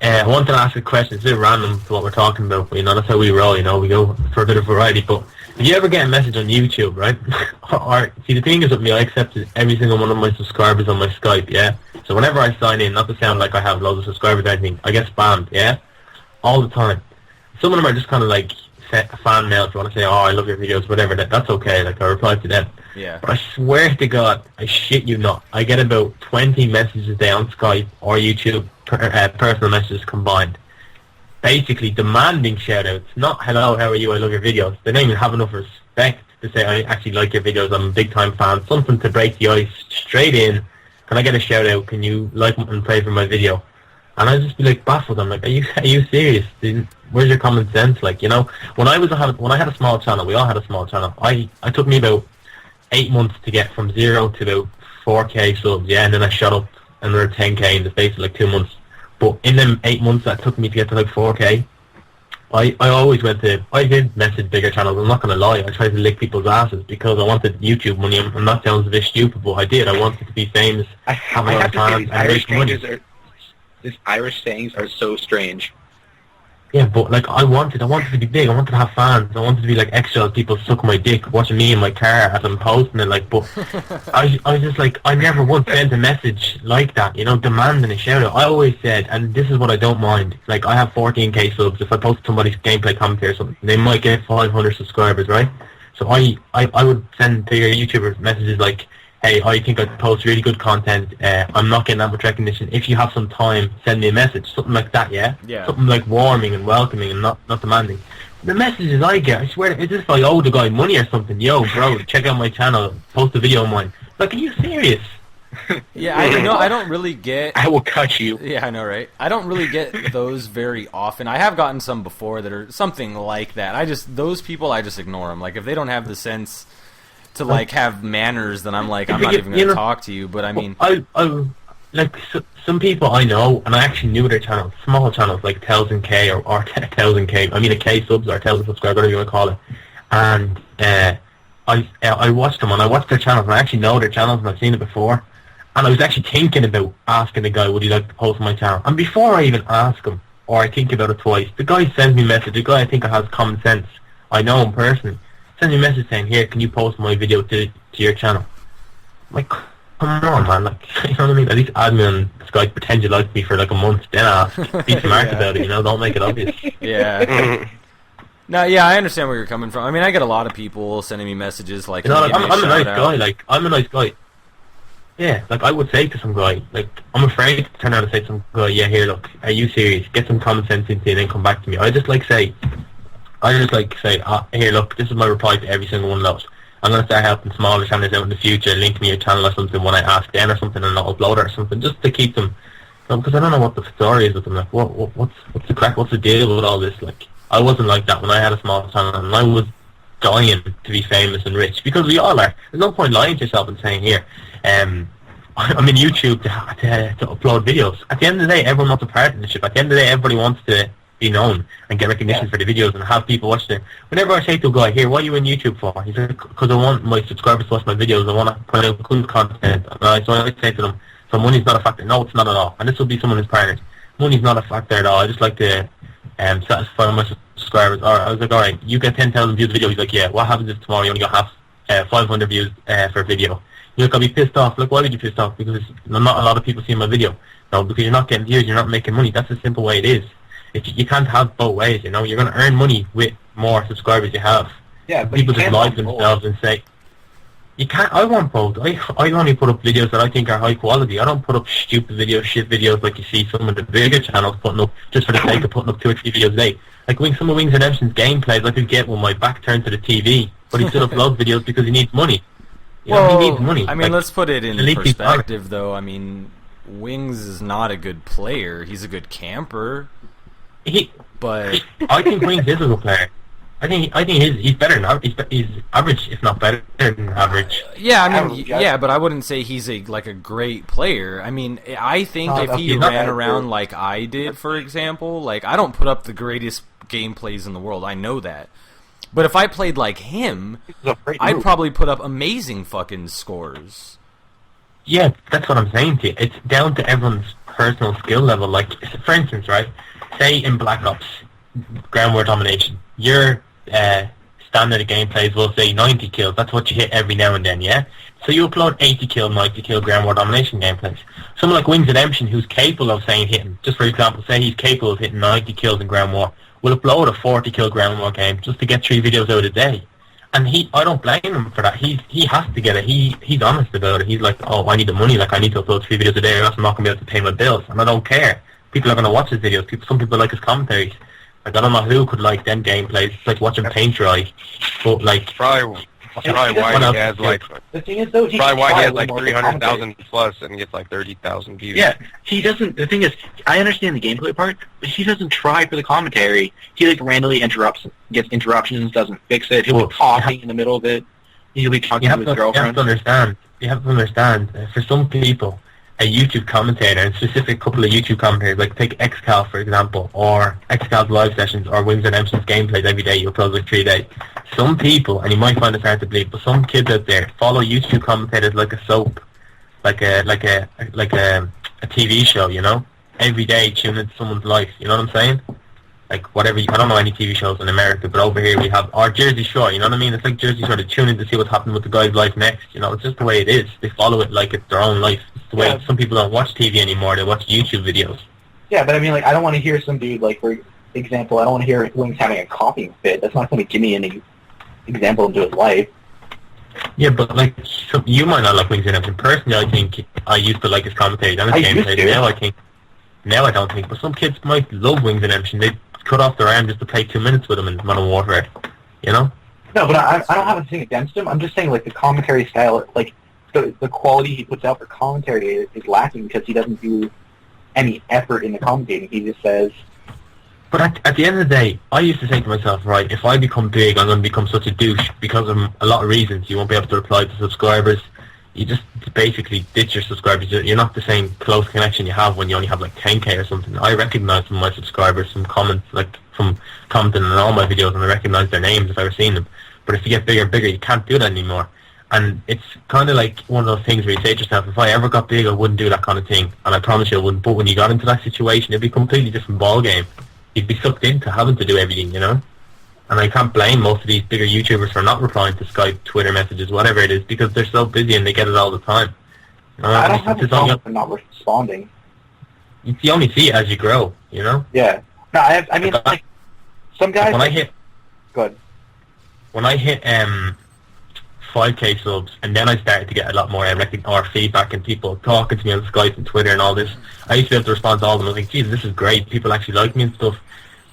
I wanted to ask a question. It's a bit random to what we're talking about, but you know, that's how we roll, you know, we go for a bit of variety. But if you ever get a message on YouTube, right? or see, the thing is with me, I accepted every single one of my subscribers on my Skype, yeah? So whenever I sign in, not to sound like I have loads of subscribers or anything, I get spammed, yeah? All the time. Some of them are just kind of like fan mail if you want to say, oh, I love your videos, whatever, that's okay, like I reply to them. Yeah. But I swear to God, I shit you not, I get about 20 messages a day on Skype or YouTube, personal messages combined, basically demanding shoutouts. Not hello, how are you, I love your videos. They don't even have enough respect to say I actually like your videos, I'm a big time fan. Something to break the ice, straight in. Can I get a shout out? Can you like and pray for my video? And I just be like baffled. I'm like, are you serious? Where's your common sense? Like, you know, when I had a small channel, we all had a small channel. I took me about 8 months to get from 0 to about 4K subs, yeah, and then I shot up another 10K in the space of like 2 months. But in them 8 months that took me to get to like 4K, I did message bigger channels. I'm not gonna lie, I tried to lick people's asses because I wanted YouTube money. I'm not sounds a bit stupid, but I did. I wanted to be famous, I have a lot have of to say, fans, these and Irish make money. these Irish sayings are so strange. Yeah, but like I wanted to be big. I wanted to have fans. I wanted to be like extra. People suck my dick, watching me in my car as I'm posting it. Like, but I was just like, I never once sent a message like that. You know, demanding a shout out. I always said, and this is what I don't mind. Like, I have 14K subs. If I post somebody's gameplay commentary or something, they might get 500 subscribers, right? So I would send to your YouTubers messages like, hey, I think I post really good content. I'm not getting that much recognition. If you have some time, send me a message. Something like that, yeah? Yeah. Something like warming and welcoming and not demanding. The messages I get, I swear, it's just like I owe the guy money or something. Yo, bro, check out my channel. Post a video of mine. Like, are you serious? Yeah, I don't really get. I will cut you. Yeah, I know, right? I don't really get those very often. I have gotten some before that are something like that. Those people, I just ignore them. Like, if they don't have the sense to, like, have manners, then I'm like, I'm not even going to talk to you. But, I mean... some people I know, and I actually knew their channels, small channels, like 1,000K or 1,000K, I mean a K subs or 1,000 subscribers, whatever you want to call it. And I watched them, and I watched their channels, and I actually know their channels, and I've seen it before. And I was actually thinking about asking the guy, would he like to post my channel? And before I even ask him, or I think about it twice, the guy sends me a message, the guy I think has common sense, I know him personally, sends me a message saying, here, can you post my video to your channel? I'm like, come on, man, like, you know what I mean? At least add me on Skype, pretend you like me for like a month, then ask. Be smart Yeah. about it, you know, don't make it obvious. Yeah. No, yeah, I understand where you're coming from. I mean, I get a lot of people sending me messages like, You know, like, "Give me I'm a nice shout-out." guy, like, I'm a nice guy. Yeah, like, I would say to some guy, like, I'm afraid to turn around and say to some guy, yeah, here, look, are you serious? Get some common sense into you and then come back to me. I just say, here, look, this is my reply to every single one of those. I'm going to start helping smaller channels out in the future, link me your channel or something when I ask them or something, and I'll upload it or something, just to keep them, because I don't know what the story is with them. Like, what's the crack? What's the deal with all this? Like, I wasn't like that when I had a small channel, and I was dying to be famous and rich, because we all are. There's no point lying to yourself and saying, here, I'm in YouTube to upload videos. At the end of the day, everyone wants a partnership. At the end of the day, everybody wants to be known and get recognition for the videos and have people watch them. Whenever I say to a guy, here, what are you in YouTube for? He's like, because I want my subscribers to watch my videos. I want to put out good content. So I like to say to them, so money's not a factor. No, it's not at all. And this will be someone who's partners. Money's not a factor at all. I just like to satisfy my subscribers. Or I was like, all right, you get 10,000 views a video. He's like, yeah, what happens if tomorrow you only got half 500 views for a video. You look, I'll be pissed off. Look, why would you be pissed off? Because not a lot of people see my video. No, because you're not getting views, you're not making money. That's the simple way it is. You can't have both ways, you know. You're going to earn money with more subscribers you have. Yeah, but People you just can't lie want to both. themselves and say, you can't. I want both. I only put up videos that I think are high quality. I don't put up stupid videos, shit videos like you see some of the bigger channels putting up just for the sake of putting up 2 or 3 videos a day. Like some of Wings and Emption's gameplays I could get with my back turned to the TV, but he still uploads videos because he needs money. You know, he needs money. I mean, Like, let's put it in at least he's perspective, though. I mean, Wings is not a good player. He's a good camper, but I think Wings is a good player. I think he's better than average. He's average, if not better than average. yeah, I mean, Average, yeah, but I wouldn't say he's a great player. I mean, I think No, if he he's not ran bad, around dude. like I did, for example, like I don't put up the greatest gameplays in the world. I know that. But if I played like him, This is a great I'd move. probably put up amazing fucking scores. Yeah, that's what I'm saying to you. It's down to everyone's personal skill level. Like, for instance, right? Say in Black Ops, ground war domination, your standard gameplays will say 90 kills. That's what you hit every now and then, yeah? So you upload 80 kill, 90 kill ground war domination gameplays. Someone like Wings and Emption, who's capable of hitting, just for example, say he's capable of hitting 90 kills in ground war, will upload a 40 kill ground war game just to get 3 videos out a day. And I don't blame him for that. He has to get it. He's honest about it. He's like, oh, I need the money. Like, I need to upload 3 videos a day, or else I'm not going to be able to pay my bills. And I don't care. People are going to watch his videos. Some people like his commentaries. Like, I don't know who could like them gameplays. It's like watching paint dry. But like, Probably why he has like The thing is, though, he probably why he tries has like more with commentary. 300,000 plus and gets like 30,000 views. Yeah, he doesn't. The thing is, I understand the gameplay part, but he doesn't try for the commentary. He like randomly gets interruptions, doesn't fix it. He'll Well, be talking in the middle of it. He'll be talking you to have his to girlfriend. understand. You have to understand. For some people, a YouTube commentator, and specific couple of YouTube commentators, like take XCal for example, or XCal's live sessions, or Wings and Emption's gameplays every day. You upload like 3 days. Some people, and you might find this hard to believe, but some kids out there follow YouTube commentators like a soap, like a TV show. You know, every day tune into someone's life. You know what I'm saying? Like whatever. I don't know any TV shows in America, but over here we have our Jersey Shore. You know what I mean? It's like Jersey Shore. They tune in to see what's happening with the guy's life next. You know, it's just the way it is. They follow it like it's their own life. It's the way Yeah. some people don't watch TV anymore. They watch YouTube videos. Yeah, but I mean, like, I don't want to hear some dude, like, for example, I don't want to hear Wings having a coughing fit. That's not going to give me any example into his life. Yeah, but like you might not like Wings and Emption. Personally, I think I used to like his commentary and his I used gameplay. to. Now I don't think. But some kids might love Wings and Emption. They cut off their arm just to play 2 minutes with him in Modern Warfare. You know? No, but I don't have anything against him. I'm just saying, like, the commentary style, like, the quality he puts out for commentary is lacking because he doesn't do any effort in the commentating. He just says, But at the end of the day, I used to say to myself, right, if I become big, I'm going to become such a douche because of a lot of reasons. You won't be able to reply to subscribers. You just basically ditch your subscribers. You're not the same close connection you have when you only have like 10k or something. I recognise from my subscribers some comments, like from commenting on all my videos, and I recognise their names if I've ever seen them. But if you get bigger and bigger, you can't do that anymore. And it's kind of like one of those things where you say to yourself, if I ever got big, I wouldn't do that kind of thing. And I promise you I wouldn't. But when you got into that situation, it'd be a completely different ball game. You'd be sucked into having to do everything, you know? And I can't blame most of these bigger YouTubers for not replying to Skype, Twitter messages, whatever it is, because they're so busy and they get it all the time. You know, I don't have a it's only, problem with not responding. you only see it as you grow, you know? Yeah. No, I mean, like, some guys... When I hit Good. when I hit 5k subs, and then I started to get a lot more or feedback and people talking to me on Skype and Twitter and all this, I used to be able to respond to all of them. I was like, Jesus, this is great. People actually like me and stuff.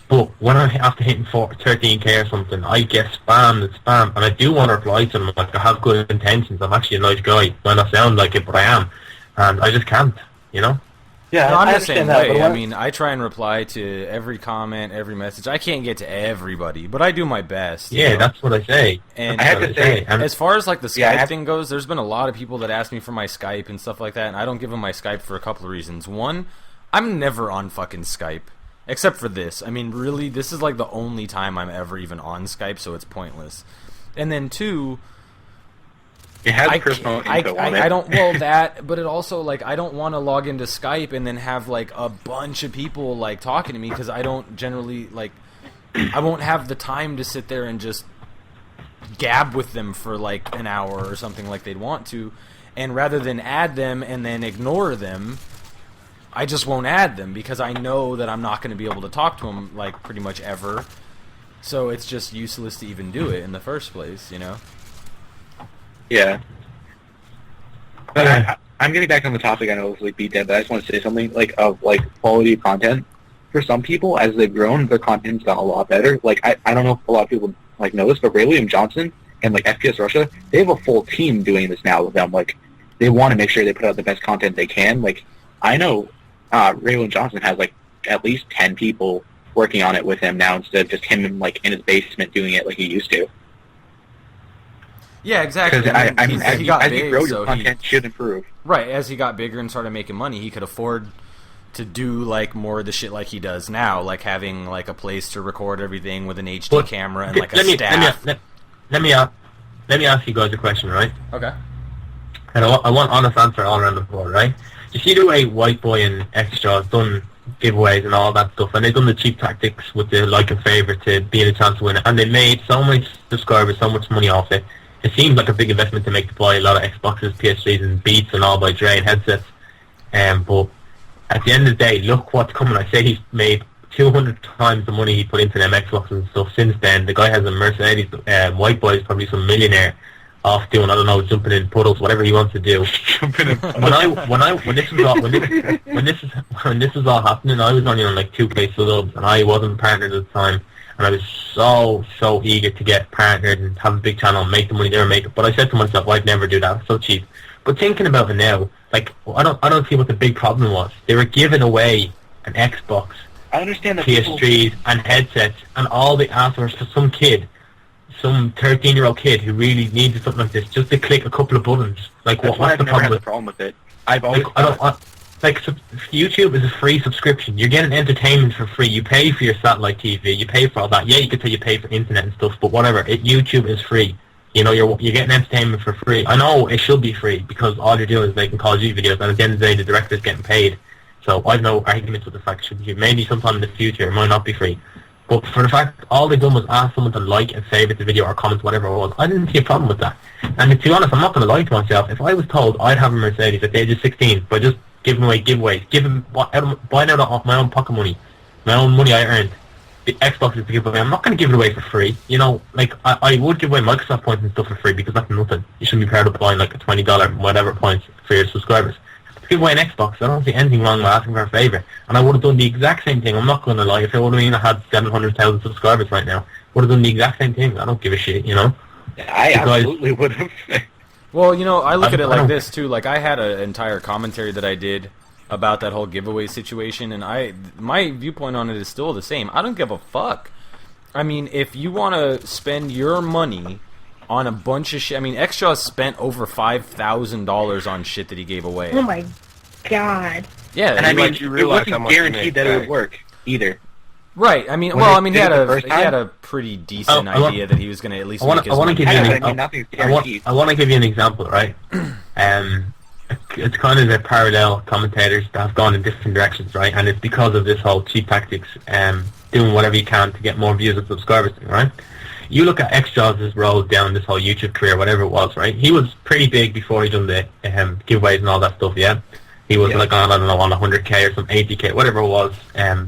But when I after hitting 13k or something, I get spammed and spammed, and I do want to reply to them. Like, I have good intentions. I'm actually a nice guy. Might not sound like it, but I am, and I just can't. You know? Yeah, No, I'm I the same understand that. way. But I when- mean, I try and reply to every comment, every message. I can't get to everybody, but I do my best. you Yeah, know? that's what I say. And I have to say, And as far as like the Skype Yeah, I have- thing goes, there's been a lot of people that ask me for my Skype and stuff like that, and I don't give them my Skype for a couple of reasons. One, I'm never on fucking Skype, except for this. I mean, really, this is like the only time I'm ever even on Skype, so it's pointless. And then two, it has I personal can't- info on it. I don't, well, that, but it also, like, I don't want to log into Skype and then have, like, a bunch of people, like, talking to me, because I don't generally, like, I won't have the time to sit there and just gab with them for like an hour or something like they'd want to, and rather than add them and then ignore them, I just won't add them because I know that I'm not going to be able to talk to them like pretty much ever. So it's just useless to even do it in the first place, you know? Yeah. But I'm getting back on the topic. I know it's like beat dead, but I just want to say something of quality of content. For some people, as they've grown, their content's gotten a lot better. Like I don't know if a lot of people know this, but Ray William Johnson and like FPS Russia, they have a full team doing this now with them. Like they want to make sure they put out the best content they can. Like I know Ray William Johnson has like at least 10 people working on it with him now instead of just him like in his basement doing it like he used to. Yeah, exactly. Because I mean, as you grow, so your content should improve. Right, as he got bigger and started making money, he could afford to do like more of the shit like he does now, like having like a place to record everything with an HD camera and like a staff. Let me ask you guys a question, right? Okay. And I want honest answer all around the board, right? You see the way White Boy and Extra have done giveaways and all that stuff, and they've done the cheap tactics with the like and favourite to be in a chance to win it, and they made so many subscribers, so much money off it. It seems like a big investment to make to buy a lot of Xboxes, PS3s, and Beats and all by Dre and headsets. But at the end of the day, look what's coming. I say he's made 200 times the money he put into them Xboxes and stuff since then. The guy has a Mercedes. White Boy is probably some millionaire off doing, I don't know, jumping in puddles, whatever he wants to do. when this was all happening, I was only on like 2K subs and I wasn't partnered at the time, and I was so eager to get partnered and have a big channel and make the money they were making. But I said to myself, I'd never do that. It's so cheap. But thinking about it now, like I don't see what the big problem was. They were giving away an Xbox, I understand that PS3s and headsets and all the answers to some kid, some 13-year-old kid who really needed something like this, just to click a couple of buttons. Like, what's the problem with it? I've always YouTube is a free subscription. You're getting entertainment for free. You pay for your satellite TV. You pay for all that. Yeah, you could say you pay for internet and stuff, but whatever. YouTube is free. You know, you're getting entertainment for free. I know it should be free because all you're doing is making Call of Duty videos, and at the end of the day, the director's getting paid. So I've no arguments with the fact it should be. Maybe sometime in the future it might not be free. But for the fact all they done was ask someone to like and favourite the video or comment whatever it was, I didn't see a problem with that. And to be honest, I'm not going to lie to myself. If I was told I'd have a Mercedes at the age of 16 by just giving away giveaways, buying out of my own pocket money, my own money I earned, the Xbox is to give away, I'm not going to give it away for free. You know, like, I would give away Microsoft points and stuff for free because that's nothing. You shouldn't be proud of buying like a $20 whatever points for your subscribers. To give away an Xbox, I don't see anything wrong with asking for a favour. And I would have done the exact same thing, I'm not going to lie. If I would have had 700,000 subscribers right now, would have done the exact same thing. I don't give a shit, you know? I absolutely would have. Well, you know, I look at it like this too. Like, I had an entire commentary that I did about that whole giveaway situation, and my viewpoint on it is still the same. I don't give a fuck. I mean, if you want to spend your money on a bunch of shit, I mean, Extra spent over $5,000 on shit that he gave away. Oh my god. Yeah, and I mean, you it realize how wasn't much you guaranteed make that it back. would work either. right. I mean, When well, they I mean, he did had it the first he had time? a pretty decent idea that he was going to at least make his I want to money. give you I mean, nothing's I guaranteed. want to give you an example, right? It's kind of the parallel commentators that have gone in different directions, right? And it's because of this whole cheap tactics, doing whatever you can to get more views and subscribers, right? You look at X-Jaws' road down this whole YouTube career, whatever it was, right? He was pretty big before he done the giveaways and all that stuff, yeah? He was like on, I don't know, on 100k or some 80k, whatever it was.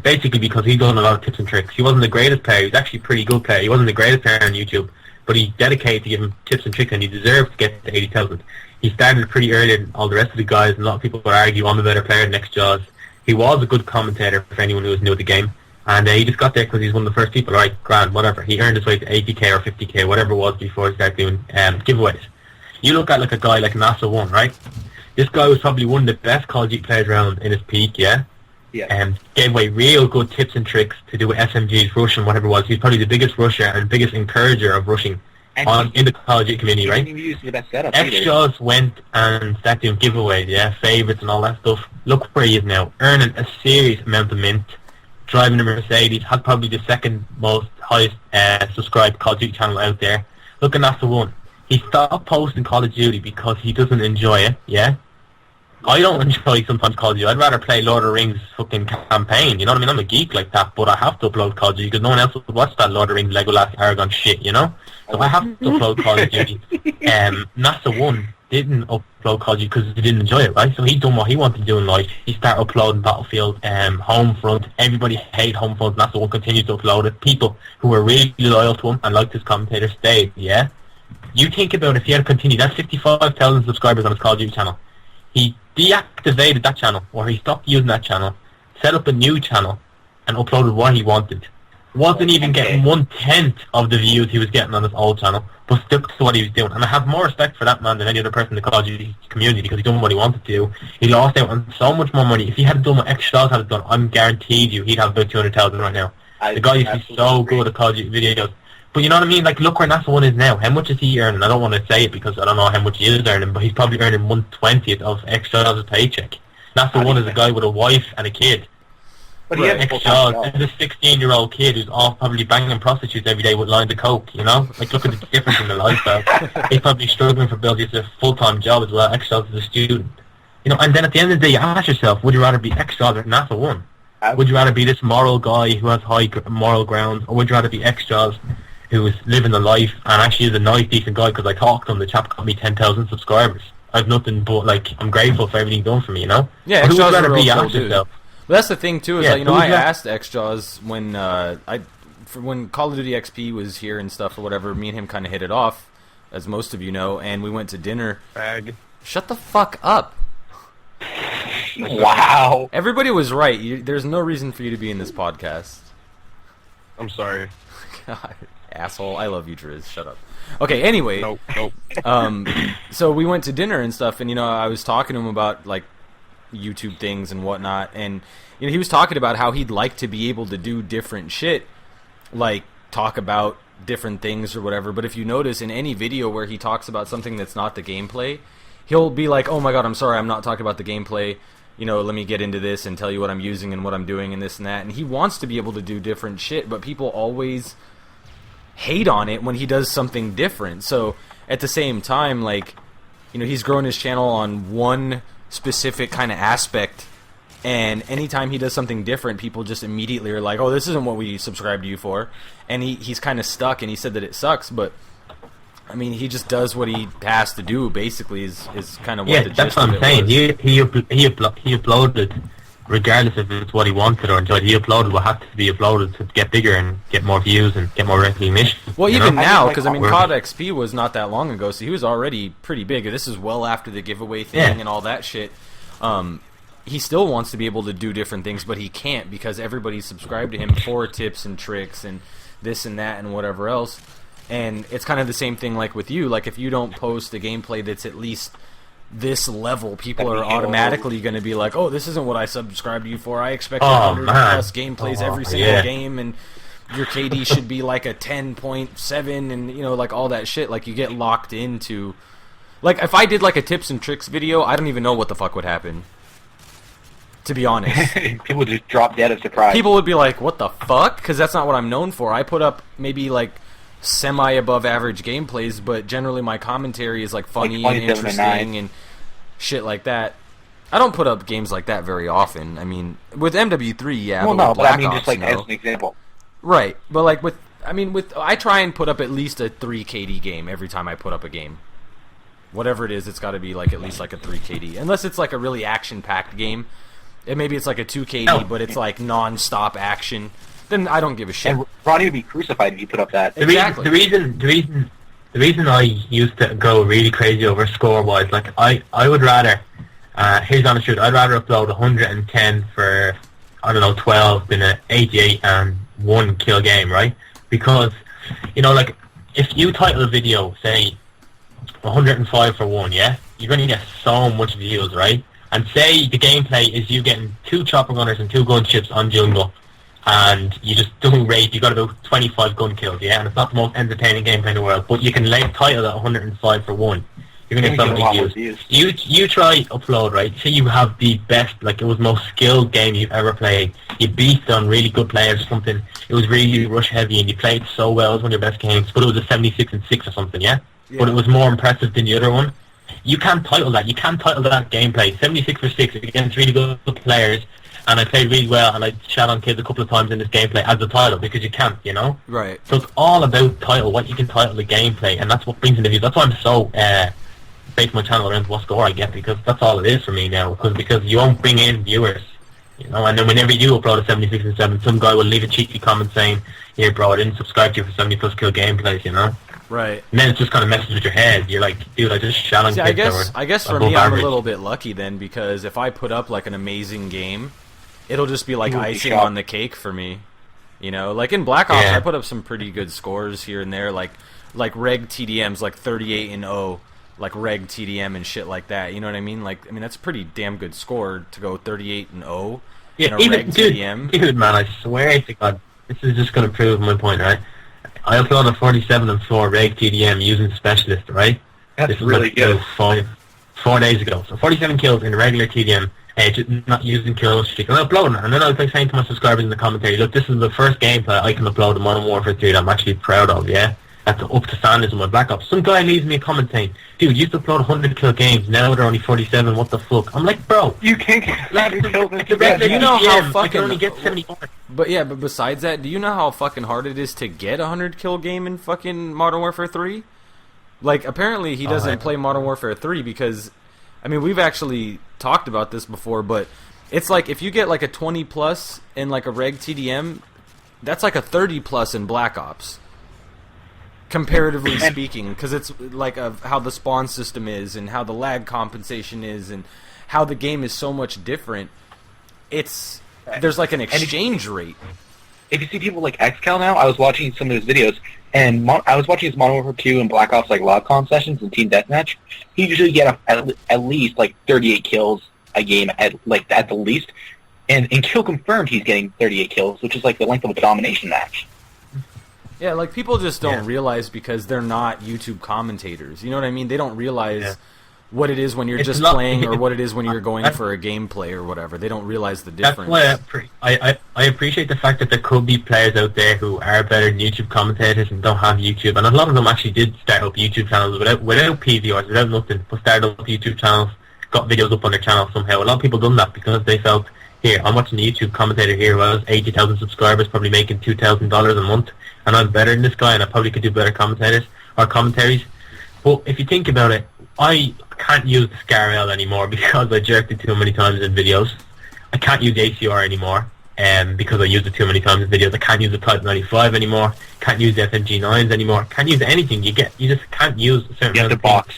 Basically because he'd done a lot of tips and tricks. He wasn't the greatest player. He was actually a pretty good player. He wasn't the greatest player on YouTube, but he dedicated to giving tips and tricks, and he deserved to get to 80,000. He started pretty early than all the rest of the guys, and a lot of people would argue I'm a better player than X-Jaws. He was a good commentator for anyone who was new to the game, and he just got there because he's one of the first people, right, grand, whatever. He earned his way to 80k or 50k, whatever it was, before he started doing giveaways. You look at like a guy like NASA 1, right? This guy was probably one of the best Call of Duty players around in his peak, yeah? Yeah. Gave away real good tips and tricks to do with SMGs, rushing, whatever it was. He's probably the biggest rusher and biggest encourager of rushing in the Call of Duty community, He right? didn't even use the best setup either. X-Jaws went and started doing giveaways, yeah, favourites and all that stuff. Look where he is now, earning a serious amount of mint, driving a Mercedes, had probably the second most highest subscribed Call of Duty channel out there. Look at NASA 1. He stopped posting Call of Duty because he doesn't enjoy it, yeah? I don't enjoy sometimes Call of Duty. I'd rather play Lord of the Rings fucking campaign. You know what I mean? I'm a geek like that, but I have to upload Call of Duty because no one else would watch that Lord of the Rings, Legolas, Aragon shit. You know? So I have to upload Call of Duty. NASA One didn't upload Call of Duty because he didn't enjoy it, right? So he done what he wanted to do in life. He started uploading Battlefield, Homefront. Everybody hate Homefront. NASA One continues to upload it. People who were really loyal to him and liked his commentator stayed. Yeah. You think about if he had continued, that's 55,000 subscribers on his Call of Duty channel. He deactivated that channel, or he stopped using that channel, set up a new channel, and uploaded what he wanted. Wasn't even getting 1/10 of the views he was getting on his old channel, but stuck to what he was doing. And I have more respect for that man than any other person in the Call of Duty community because he done what he wanted to do. He lost out on so much more money. If he had done what X-Straws had done, I'm guaranteed you he'd have about 200,000 right now. The guy used to be so good at Call of Duty videos. But you know what I mean? Like, look where NASA One is now. How much is he earning? I don't want to say it because I don't know how much he is earning, but he's probably earning 1/20th of X-Straw's paycheck. NASA One is a guy with a wife and a kid. But he has a X-Straws full-time is a 16-year-old kid who's off probably banging prostitutes every day with lines of coke, you know? Like, look at the difference in the lifestyle. He's probably struggling for bills. He's a full-time job as well. X-Straws is a student. You know, and then at the end of the day, you ask yourself, would you rather be X-Straws or NASA One? Would you rather be this moral guy who has high moral grounds, or would you rather be X-Straws who is living the life and actually is a nice, decent guy because I talked to him, the chap got me 10,000 subscribers. I've nothing but, like, I'm grateful for everything done for me, you know? Yeah, who X-Jaws would is a rather real be cool asked dude. yourself? But that's the thing too. Is Yeah, like, you know, who's I that? asked X-Jaws when when Call of Duty XP was here and stuff or whatever. Me and him kind of hit it off, as most of you know, and we went to dinner. Fag. Shut the fuck up. Wow. Everybody was right. There's no reason for you to be in this podcast. I'm sorry. God, asshole. I love you, Driz. Shut up. Okay, anyway. Nope. So we went to dinner and stuff, and, you know, I was talking to him about, like, YouTube things and whatnot, and, you know, he was talking about how he'd like to be able to do different shit, like, talk about different things or whatever, but if you notice in any video where he talks about something that's not the gameplay, he'll be like, oh my god, I'm sorry, I'm not talking about the gameplay, you know, let me get into this and tell you what I'm using and what I'm doing and this and that, and he wants to be able to do different shit, but people always hate on it when he does something different. So at the same time, like, you know, he's growing his channel on one specific kind of aspect, and anytime he does something different, people just immediately are like, oh, this isn't what we subscribed to you for, and he's kind of stuck, and he said that it sucks, but I mean, he just does what he has to do, basically, is kind of what the Yeah, that's gist what of I'm it saying. was. He uploaded, regardless if it's what he wanted or enjoyed, he uploaded what had to be uploaded to get bigger and get more views and get more recognition. Well, you even know? now, like because I mean, Where- COD XP was not that long ago, so he was already pretty big. This is well after the giveaway thing Yeah. and all that shit. He still wants to be able to do different things, but he can't because everybody's subscribed to him for tips and tricks and this and that and whatever else. And it's kind of the same thing like with you. Like, if you don't post a gameplay that's at least this level, people are automatically going to be like, oh, this isn't what I subscribed to you for. I expect 100 plus gameplays every single game, and your KD should be like a 10.7, and, you know, like all that shit. Like, you get locked into... Like, if I did like a tips and tricks video, I don't even know what the fuck would happen. To be honest. People just drop dead of surprise. People would be like, what the fuck? Because that's not what I'm known for. I put up maybe like semi-above average gameplays, but generally my commentary is like funny and 27 and 9. interesting and shit like that. I don't put up games like that very often. I mean, with MW3, yeah, well, but no, with but Black I mean, Ops, just like no. as an example. Right, but like with I try and put up at least a 3 KD game every time I put up a game. Whatever it is, it's got to be like at least like a 3 KD. Unless it's like a really action-packed game. And maybe it's like a 2 KD, but it's like non-stop action. Then I don't give a shit. And Ronnie would be crucified if you put up that. Exactly. The reason I used to go really crazy over score-wise, like, I would rather, here's on the truth, I'd rather upload 110 for, I don't know, 12 than an 88 and 1 kill game, right? Because, you know, like, if you title a video, say, 105 for 1, yeah? You're going to get so much views, right? And say the gameplay is you getting 2 chopper gunners and 2 gunships on jungle, and you just doing raid, you got about 25 gun kills, yeah? And it's not the most entertaining gameplay in the world, but you can title it 105 for 1. You're going to get so many views. You try upload, right? Say you have the best, like, it was the most skilled game you've ever played. You beat on really good players or something. It was really rush heavy and you played so well. It was one of your best games, but it was a 76 and 6 or something, yeah? But it was more impressive than the other one. You can't title that. You can't title that gameplay. 76 for 6 against really good players, and I played really well, and I shot on kids a couple of times in this gameplay as a title, because you can't, you know? Right. So it's all about title, what you can title the gameplay, and that's what brings in the views. That's why I'm so base my channel around what score I get, because that's all it is for me now, because you won't bring in viewers, you know, and then whenever you upload a 76 and 7, some guy will leave a cheeky comment saying, here bro, I didn't subscribe to you for 70 plus kill gameplays, you know? Right. And then it just kind of messes with your head. You're like, dude, I just shot on See, kids I guess for me, I'm a little bit lucky then, because if I put up like an amazing game, it'll just be like icing on the cake for me. You know, like in Black Ops, I put up some pretty good scores here and there, like reg TDMs, like 38-0, like reg TDM and shit like that. You know what I mean? Like, I mean, that's a pretty damn good score to go 38-0 in a reg TDM. Dude, man, I swear to God, this is just going to prove my point, right? I uploaded 47 and 4 reg TDM using Specialist, right? That's really good. 4 days ago. So 47 kills in regular TDM, just not using kill streak. And I uploaded it, and then I was like saying to my subscribers in the commentary, look, this is the first gameplay I can upload in Modern Warfare 3 that I'm actually proud of, yeah? That's up to standards in my Black Ops. Some guy leaves me a comment saying, dude, you used to upload 100 kill games, now they're only 47, what the fuck? I'm like, bro, you can't get 100 kills in do you know how fucking... I can only get 74. But yeah, but besides that, do you know how fucking hard it is to get a 100 kill game in fucking Modern Warfare 3? Like, apparently he doesn't play Modern Warfare 3 because, I mean, we've actually talked about this before, but it's like if you get like a 20 plus in like a reg TDM, that's like a 30 plus in Black Ops. Comparatively speaking, because it's like of how the spawn system is and how the lag compensation is and how the game is so much different. There's like an exchange rate. If you see people like XCal now, I was watching some of his videos, and I was watching his Modern Warfare 2 and Black Ops like live com sessions and Team Deathmatch. He usually get at least like 38 kills a game at the least, and in Kill Confirmed he's getting 38 kills, which is like the length of a domination match. Yeah, like people just don't realize because they're not YouTube commentators. You know what I mean? They don't realize what it is when you're just playing or what it is when you're going for a gameplay or whatever. They don't realize the difference. That's why I appreciate the fact that there could be players out there who are better than YouTube commentators and don't have YouTube. And a lot of them actually did start up YouTube channels without PVRs, without nothing, but started up YouTube channels, got videos up on their channel somehow. A lot of people done that because they felt, here, I'm watching a YouTube commentator here who has 80,000 subscribers, probably making $2,000 a month, and I'm better than this guy, and I probably could do better commentaries. But if you think about it, I can't use the SCAR-L anymore because I jerked it too many times in videos. I can't use ACR anymore because I used it too many times in videos. I can't use the Type 95 anymore. Can't use the FMG9s anymore. Can't use anything. You just can't use a certain amount of box.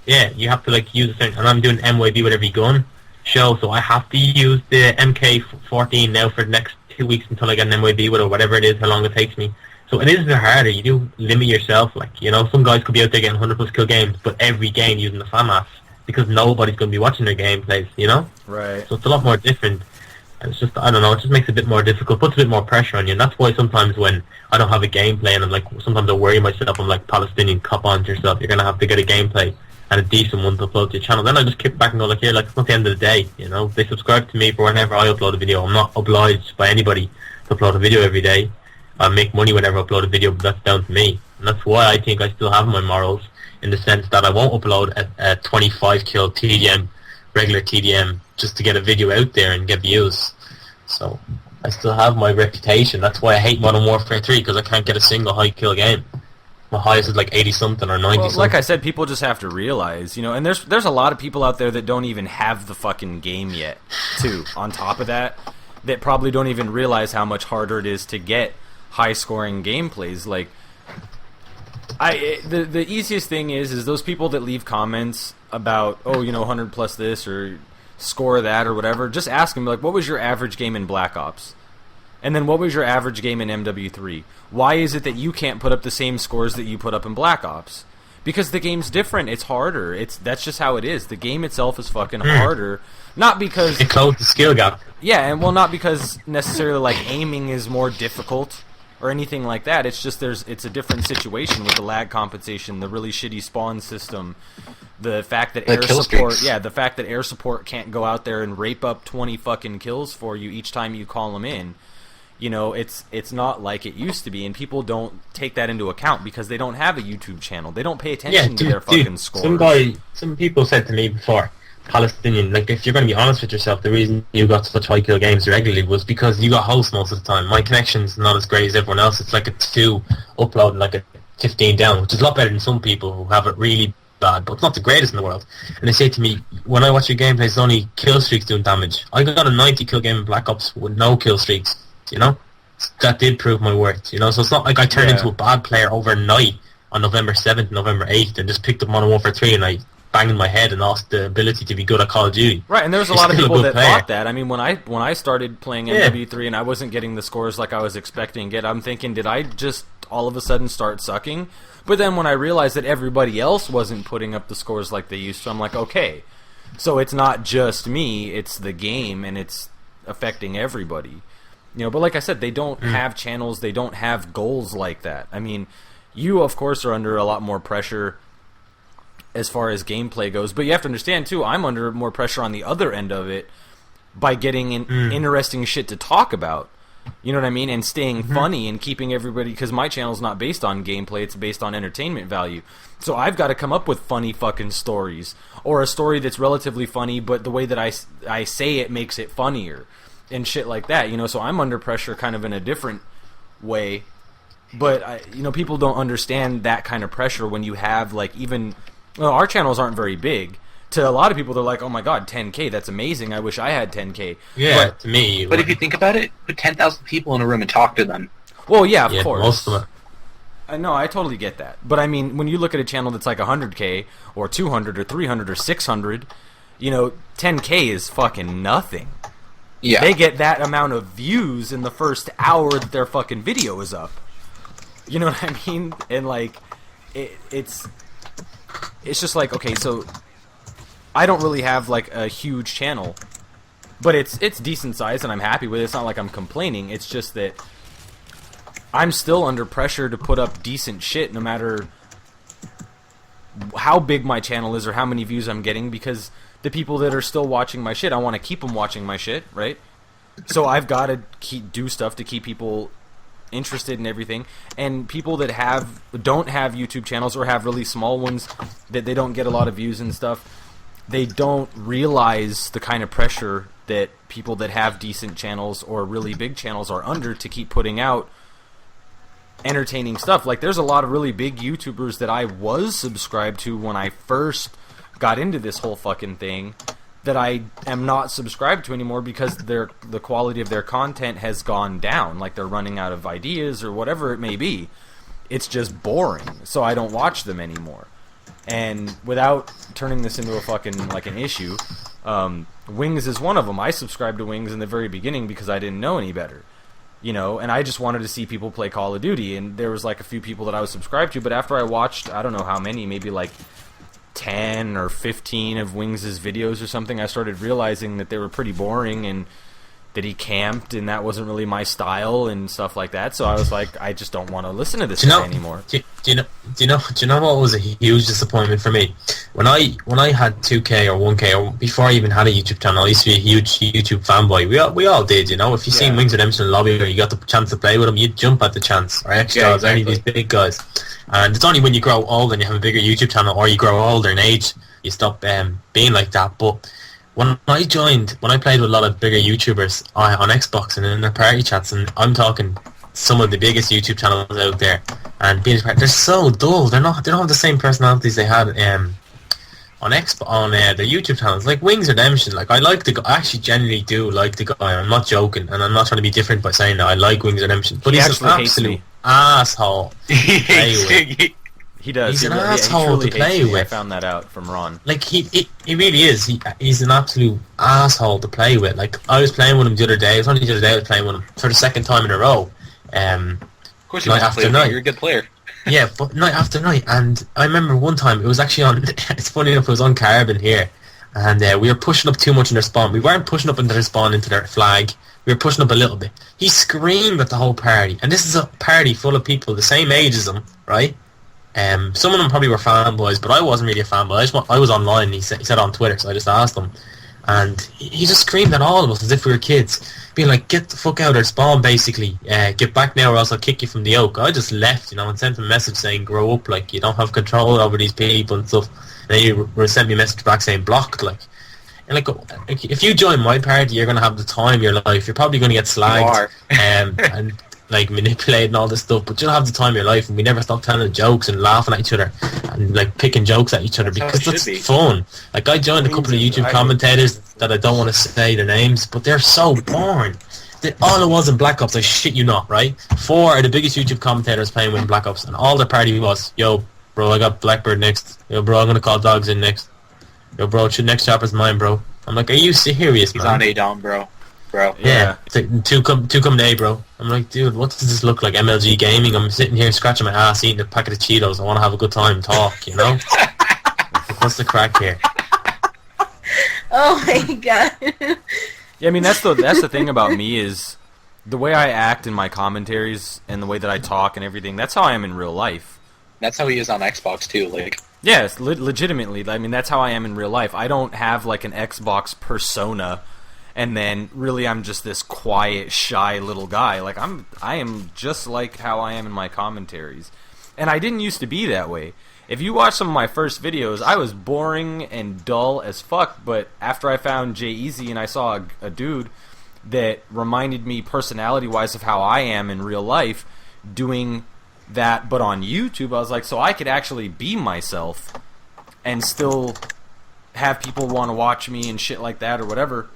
Yeah, you have to like use a certain, and I'm doing MYB with every gun show, so I have to use the MK14 now for the next 2 weeks until I get an MYB with it, or whatever it is, how long it takes me. So it is a bit harder. You do limit yourself. Like, you know, some guys could be out there getting 100 plus kill games, but every game using the FAMAS because nobody's going to be watching their gameplays, you know? Right. So it's a lot more different. And it's just, I don't know, it just makes it a bit more difficult, puts a bit more pressure on you. And that's why sometimes when I don't have a gameplay and I'm like, sometimes I worry myself, I'm like, Palestinian, cop on to yourself. You're going to have to get a gameplay and a decent one to upload to your channel. Then I just kick back and go like, here, like, it's not the end of the day, you know? They subscribe to me for whenever I upload a video. I'm not obliged by anybody to upload a video every day. I make money whenever I upload a video, but that's down to me. And that's why I think I still have my morals, in the sense that I won't upload a 25 kill TDM, regular TDM, just to get a video out there and get views. So I still have my reputation. That's why I hate Modern Warfare 3, because I can't get a single high kill game. My highest is like 80 something or 90 something. Like I said, people just have to realize, you know, and there's a lot of people out there that don't even have the fucking game yet, too, on top of that probably don't even realize how much harder it is to get high-scoring gameplays. Like, the easiest thing is those people that leave comments about, oh, you know, 100 plus this or score that or whatever, just ask them, like, what was your average game in Black Ops? And then what was your average game in MW3? Why is it that you can't put up the same scores that you put up in Black Ops? Because the game's different. It's harder. That's just how it is. The game itself is fucking harder. Not because... It closed the skill gap. Yeah, and well, not because necessarily, like, aiming is more difficult or anything like that. It's just it's a different situation with the lag compensation, the really shitty spawn system, the fact that the fact that air support can't go out there and rape up 20 fucking kills for you each time you call them in. You know, it's not like it used to be, and people don't take that into account because they don't have a YouTube channel. They don't pay attention to their fucking scores. Some people said to me before, Palestinian, like, if you're going to be honest with yourself, the reason you got such high kill games regularly was because you got hosts most of the time. My connection's not as great as everyone else. It's like a 2 upload and like a 15 down, which is a lot better than some people who have it really bad, but it's not the greatest in the world. And they say to me, when I watch your gameplays, it's only kill streaks doing damage. I got a 90 kill game in Black Ops with no kill streaks, you know? That did prove my worth, you know? So it's not like I turned into a bad player overnight on November 7th, November 8th, and just picked up Modern Warfare 3 and I banged my head and lost the ability to be good at Call of Duty. Right, and there's a lot of people that thought that. I mean, when I started playing MW3 and I wasn't getting the scores like I was expecting to get, I'm thinking, did I just all of a sudden start sucking? But then when I realized that everybody else wasn't putting up the scores like they used to, I'm like, okay, so it's not just me, it's the game, and it's affecting everybody. You know, but like I said, they don't have channels, they don't have goals like that. I mean, you, of course, are under a lot more pressure as far as gameplay goes, but you have to understand, too, I'm under more pressure on the other end of it by getting interesting shit to talk about. You know what I mean? And staying funny and keeping everybody... Because my channel's not based on gameplay, it's based on entertainment value. So I've got to come up with funny fucking stories. Or a story that's relatively funny, but the way that I say it makes it funnier. And shit like that, you know? So I'm under pressure kind of in a different way. But, you know, people don't understand that kind of pressure when you have, like, even... Well, our channels aren't very big. To a lot of people, they're like, oh my god, 10K, that's amazing, I wish I had 10K. Yeah, to me... But if you think about it, put 10,000 people in a room and talk to them. Well, yeah, of course. Most of them. No, I totally get that. But I mean, when you look at a channel that's like 100K, or 200, or 300, or 600, you know, 10K is fucking nothing. Yeah. They get that amount of views in the first hour that their fucking video is up. You know what I mean? And like, it's just like, okay, so... I don't really have like a huge channel, but it's decent size and I'm happy with it. It's not like I'm complaining. It's just that I'm still under pressure to put up decent shit no matter how big my channel is or how many views I'm getting, because the people that are still watching my shit, I want to keep them watching my shit, right? So I've got to do stuff to keep people interested in everything. And people that don't have YouTube channels or have really small ones that they don't get a lot of views and stuff, they don't realize the kind of pressure that people that have decent channels or really big channels are under to keep putting out entertaining stuff. Like, there's a lot of really big YouTubers that I was subscribed to when I first got into this whole fucking thing that I am not subscribed to anymore because the quality of their content has gone down. Like, they're running out of ideas or whatever it may be. It's just boring, so I don't watch them anymore. And without turning this into a fucking, like, an issue, Wings is one of them. I subscribed to Wings in the very beginning because I didn't know any better. You know, and I just wanted to see people play Call of Duty, and there was, like, a few people that I was subscribed to, but after I watched, I don't know how many, maybe, like, 10 or 15 of Wings' videos or something, I started realizing that they were pretty boring, and that he camped, and that wasn't really my style and stuff like that. So I was like, I just don't want to listen to this guy anymore. Do you know what was a huge disappointment for me? When I had 2K or 1K, or before I even had a YouTube channel, I used to be a huge YouTube fanboy. We all did, you know. If you seen Wings Redemption in the lobby or you got the chance to play with him, you'd jump at the chance. Or X-Stars, any of these big guys. And it's only when you grow old and you have a bigger YouTube channel, or you grow older in age, you stop being like that. But when I played with a lot of bigger YouTubers on Xbox and in their party chats, and I'm talking some of the biggest YouTube channels out there, and they're so dull. They don't have the same personalities they had on their YouTube channels. Like Wings Redemption, like I actually genuinely do like the guy. I'm not joking, and I'm not trying to be different by saying that I like Wings Redemption. But he's an absolute asshole. He does. He's an asshole to play with. I found that out from Ron. Like, he really is. He's an absolute asshole to play with. Like, I was playing with him the other day. It was only the other day I was playing with him for the second time in a row. Of course you want to play with him. You're a good player. Yeah, but night after night. And I remember one time, it was actually on... It's funny enough, it was on Carbon here. And we were pushing up too much in their spawn. We weren't pushing up into their spawn, into their flag. We were pushing up a little bit. He screamed at the whole party. And this is a party full of people the same age as him, right? Some of them probably were fanboys, but I wasn't really a fanboy. I was online, he said on Twitter, so I just asked him. and he just screamed at all of us as if we were kids, being like, "Get the fuck out or spawn, basically. Get back now or else I'll kick you from the oak." I just left, and sent him a message saying, "Grow up, like, you don't have control over these people," and stuff. And then he sent me a message back saying, "Blocked," like. And like, if you join my party, you're gonna have the time of your life. You're probably gonna get slagged and like manipulated and all this stuff, but you'll have the time of your life. And we never stop telling jokes and laughing at each other and like picking jokes at each other because that's fun. Like, I joined a couple of YouTube commentators that I don't want to say their names, but they're so boring. All it was in Black Ops, I shit you not, right? 4 are the biggest YouTube commentators playing with Black Ops, and all their party was, "Yo, bro, I got Blackbird next. Yo, bro, I'm gonna call Dogs in next. Yo, bro, next chopper's mine, bro." I'm like, "Are you serious, man?" He's on A-Dom, bro. Yeah. It's like, two come to A, bro. I'm like, dude, what does this look like? MLG Gaming? I'm sitting here scratching my ass, eating a packet of Cheetos. I want to have a good time, talk. What's the crack here? Oh my god. Yeah, I mean, that's the thing about me is the way I act in my commentaries and the way that I talk and everything. That's how I am in real life. That's how he is on Xbox too. Like, yes, legitimately. I mean, that's how I am in real life. I don't have like an Xbox persona, and then really I'm just this quiet, shy little guy. Like, I am just like how I am in my commentaries, and I didn't used to be that way. If you watch some of my first videos, I was boring and dull as fuck. But after I found Jay-Easy and I saw a dude that reminded me personality-wise of how I am in real life, doing that but on YouTube, I was like, so I could actually be myself and still have people want to watch me and shit like that or whatever.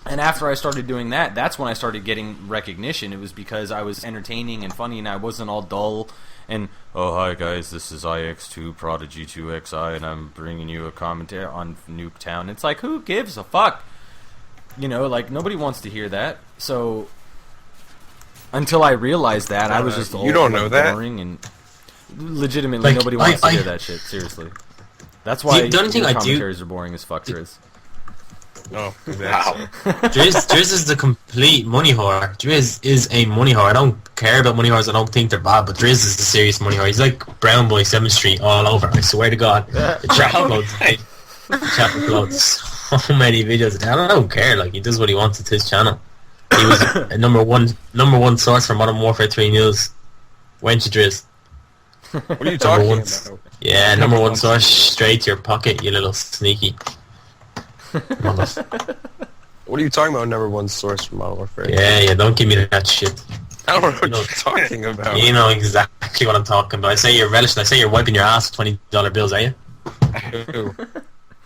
And after I started doing that, that's when I started getting recognition. It was because I was entertaining and funny and I wasn't all dull and, "Oh, hi guys, this is IX2 Prodigy 2XI and I'm bringing you a commentary on Nuketown." It's like, who gives a fuck? Like, nobody wants to hear that. So until I realized that, I was just you don't know that. boring and legitimately Like, nobody wants to hear that shit. Seriously, that's why the only thing your I do- commentaries are boring as fuck. Driz. Oh, wow. Driz is the complete money whore. Driz is a money whore. I don't care about money whores. I don't think they're bad, but Driz is a serious money whore. He's like Brown Boy 7th Street all over. I swear to God. The chap uploads so many videos. I don't care. Like, he does what he wants. It's his channel. He was a number one source for Modern Warfare 3 news. When you Driz? What are you talking about? Yeah, number one source straight to your pocket, you little sneaky. What are you talking about, number one source for Modern Warfare? Yeah, don't give me that shit. I don't know what you're talking about. You know exactly what I'm talking about. I say you're relishing. I say you're wiping your ass with $20 bills, are you?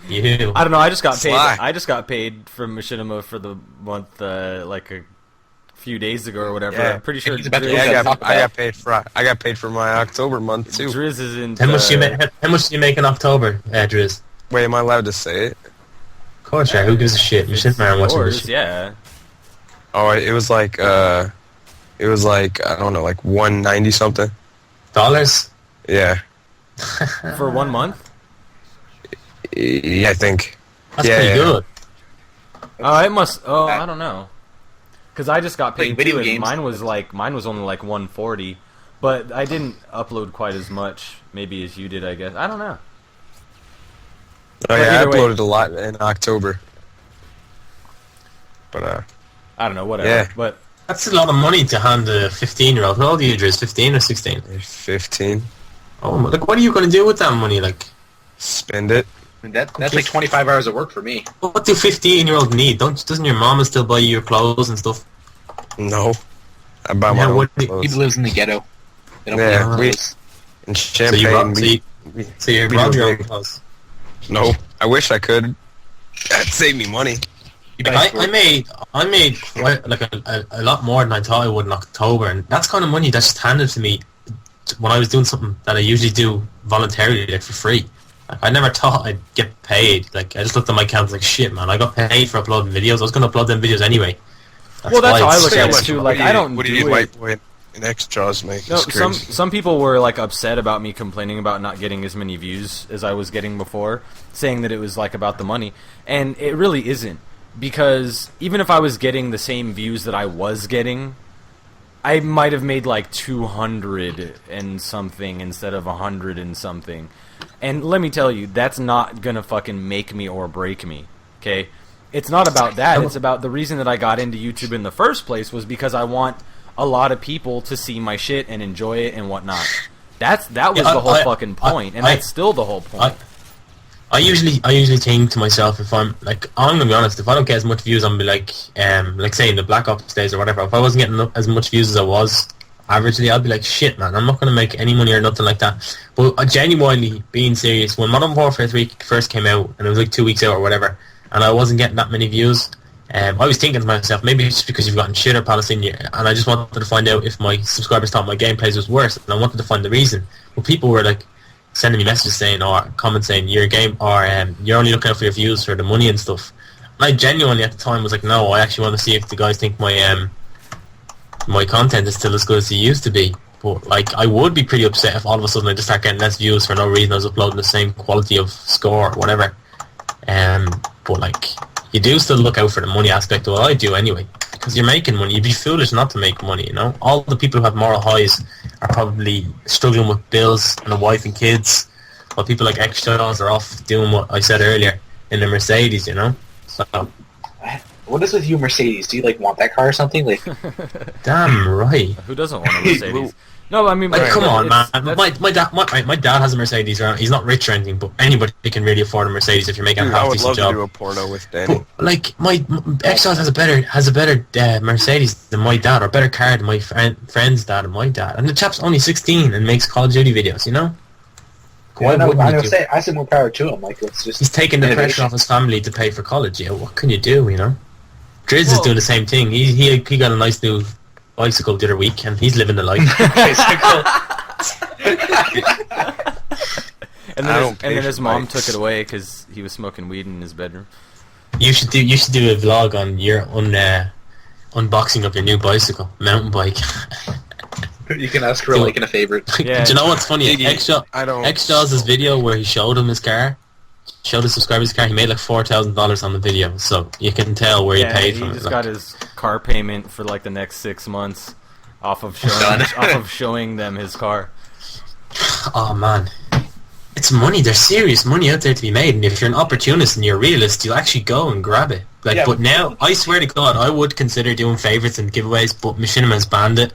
You. I don't know. I just got paid. Sly. I just got paid from Machinima for the month, like a few days ago or whatever. Yeah. I'm pretty sure. He's about to Driz, go Yeah, talk I about- got paid for my October month too. Driz is in. How much do you make in October, Driz? Wait, am I allowed to say it? Of course, yeah. Who gives a shit? Machinima watching this Yours, shit. yeah. Oh, it was like I don't know, like 190 something. Dollars? Yeah, For 1 month. yeah, I think. That's Yeah, pretty yeah. good. Oh, it must. Oh, I don't know. Because I just got Playing paid video too, and games. mine was only like 140, but I didn't upload quite as much, maybe as you did. I guess I don't know. Oh yeah, I either way- uploaded a lot in October. But I don't know, whatever. Yeah. But That's a lot of money to hand a 15-year-old. How old are you, Driz? 15 or 16? 15. Oh, like, what are you going to do with that money? Like, Spend it. I mean, that's like 25 hours of work for me. what do 15-year-old need? Doesn't your mama still buy you your clothes and stuff? No, I buy my Yeah, own what- He clothes. lives in the ghetto. They don't Yeah, pay we- clothes. In So Champagne, you rob, we- so you we rob do your own big. clothes. No, I wish I could. That'd save me money. He Like, buys I made quite like a lot more than I thought I would in October, and that's kind of money that's just handed to me when I was doing something that I usually do voluntarily, like for free. Like, I never thought I'd get paid. Like, I just looked at my account like, shit, man, I got paid for uploading videos. I was going to upload them videos anyway. Well, that's why how I it's look at it stressful. too. Like, I don't What do do you it. need White Boy and extras make? No, It's some crazy. some people were like upset about me complaining about not getting as many views as I was getting before, saying that it was like about the money, and it really isn't, because even if I was getting the same views that I was getting, I might have made like 200 and something instead of 100 and something. And let me tell you, that's not gonna fucking make me or break me. Okay, It's not about that. It's about the reason that I got into YouTube in the first place was because I want a lot of people to see my shit and enjoy it and whatnot. That was the whole fucking point, and that's still the whole point. I usually think to myself, if I'm like, I'm gonna be honest, if I don't get as much views, I'm be like say in the Black Ops days or whatever, if I wasn't getting as much views as I was averagely, I'd be like, shit, man, I'm not gonna make any money or nothing like that. But genuinely being serious, when Modern Warfare 3 first came out, and it was like 2 weeks out or whatever, and I wasn't getting that many views, I was thinking to myself, maybe it's because you've gotten shitter Palestinian, and I just wanted to find out if my subscribers thought my gameplays was worse, and I wanted to find the reason. But people were like sending me messages saying, or comments saying, your game, or you're only looking out for your views for the money and stuff. And I genuinely at the time was like, no, I actually want to see if the guys think my my content is still as good as it used to be. But like, I would be pretty upset if all of a sudden I just start getting less views for no reason. I was uploading the same quality of score or whatever. But like, you do still look out for the money aspect. Well, I do anyway, because you're making money. You'd be foolish not to make money, you know. All the people who have moral highs are probably struggling with bills and a wife and kids, while people like X-Shaws are off doing what I said earlier in the Mercedes, you know. So, what is with you, Mercedes? Do you like want that car or something? Like, damn right. Who doesn't want a Mercedes? No, I mean, like, come on, man. That's... My dad has a Mercedes. He's not rich or anything, but anybody can really afford a Mercedes if you're making a half decent job. I would love to do a porno with Danny. But, like, my X-Shaws has a better Mercedes than my dad, or a better car than my friend's dad and my dad. And the chap's only 16 and makes Call of Duty videos, you know? Why wouldn't I say more power to him. Like, it's just he's taking the pressure off his family to pay for college. Yeah, what can you do? You know, Driz is doing the same thing. He got a nice new bicycle the other week, and he's living the life. and then his mom took it away because he was smoking weed in his bedroom. You should do a vlog on your unboxing of your new bicycle, mountain bike. You can ask for a like and a favorite. Yeah. Do you know what's funny? X-Jaws' video where he showed him his car, showed his subscribers his car. He made like $4,000 on the video, so you can tell where he paid for it. He just got his car payment for like the next 6 months off of showing them his car. Oh man, it's money. There's serious money out there to be made, and if you're an opportunist and you're a realist, you'll actually go and grab it. Like, yeah, but now I swear to God, I would consider doing favorites and giveaways, but Machinima's banned it.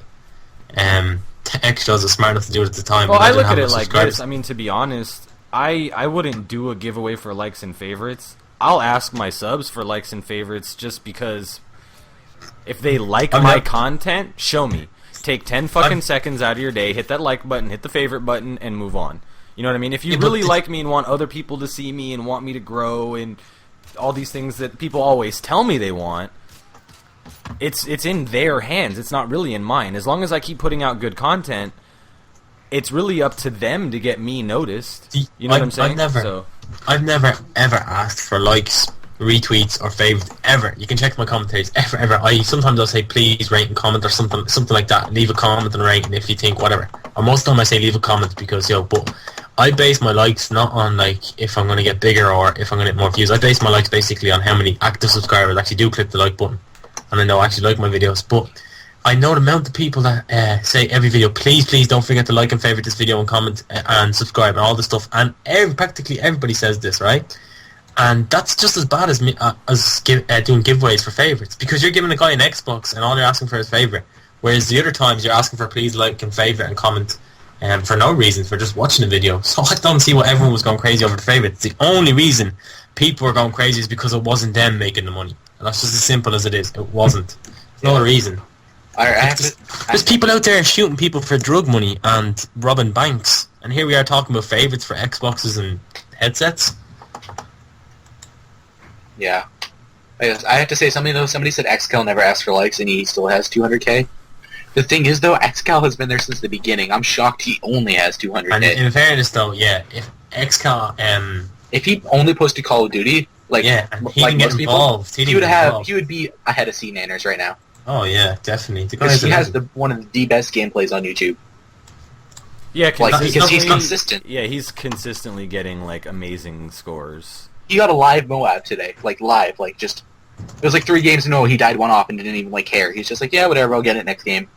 X-Jaws was smart enough to do it at the time. Well, I look at it like this. I mean, to be honest, I wouldn't do a giveaway for likes and favorites. I'll ask my subs for likes and favorites just because if they like my content, show me. Take 10 fucking seconds out of your day, hit that like button, hit the favorite button, and move on. You know what I mean? If you really like me and want other people to see me and want me to grow and all these things that people always tell me they want, it's in their hands. It's not really in mine. As long as I keep putting out good content, it's really up to them to get me noticed. You know what I'm saying? I've never ever asked for likes, retweets, or favorites ever. You can check my commentaries ever. Sometimes I'll say please rate and comment or something like that. Leave a comment and rate, and if you think whatever. Or most of the time I say leave a comment because but I base my likes not on like if I'm gonna get bigger or if I'm gonna get more views. I base my likes basically on how many active subscribers actually do click the like button. And I know I actually like my videos, but I know the amount of people that say every video, please don't forget to like and favorite this video and comment and subscribe and all this stuff. And practically everybody says this, right? And that's just as bad as doing giveaways for favorites, because you're giving a guy an Xbox and all you're asking for is favorite, whereas the other times you're asking for please like and favorite and comment for no reason, for just watching the video. So I don't see why everyone was going crazy over the favorites. The only reason people were going crazy is because it wasn't them making the money. And that's just as simple as it is. It wasn't. There's no other reason. There's people out there shooting people for drug money and robbing banks. And here we are talking about favorites for Xboxes and headsets. Yeah. I have to say something, though. Somebody said XCal never asked for likes and he still has 200k. The thing is, though, XCal has been there since the beginning. I'm shocked he only has 200k. And in fairness, though, yeah, if XCal... if he only posted Call of Duty... Like, yeah, and he like most involved. People, he would be ahead of C-Nanners right now. Oh yeah, definitely. Because he has one of the best gameplays on YouTube. Yeah, because he's consistent. Yeah, he's consistently getting like amazing scores. He got a live Moab today, just it was like 3 games in a row. He died one off and didn't even care. He's just like, yeah, whatever, I'll get it next game.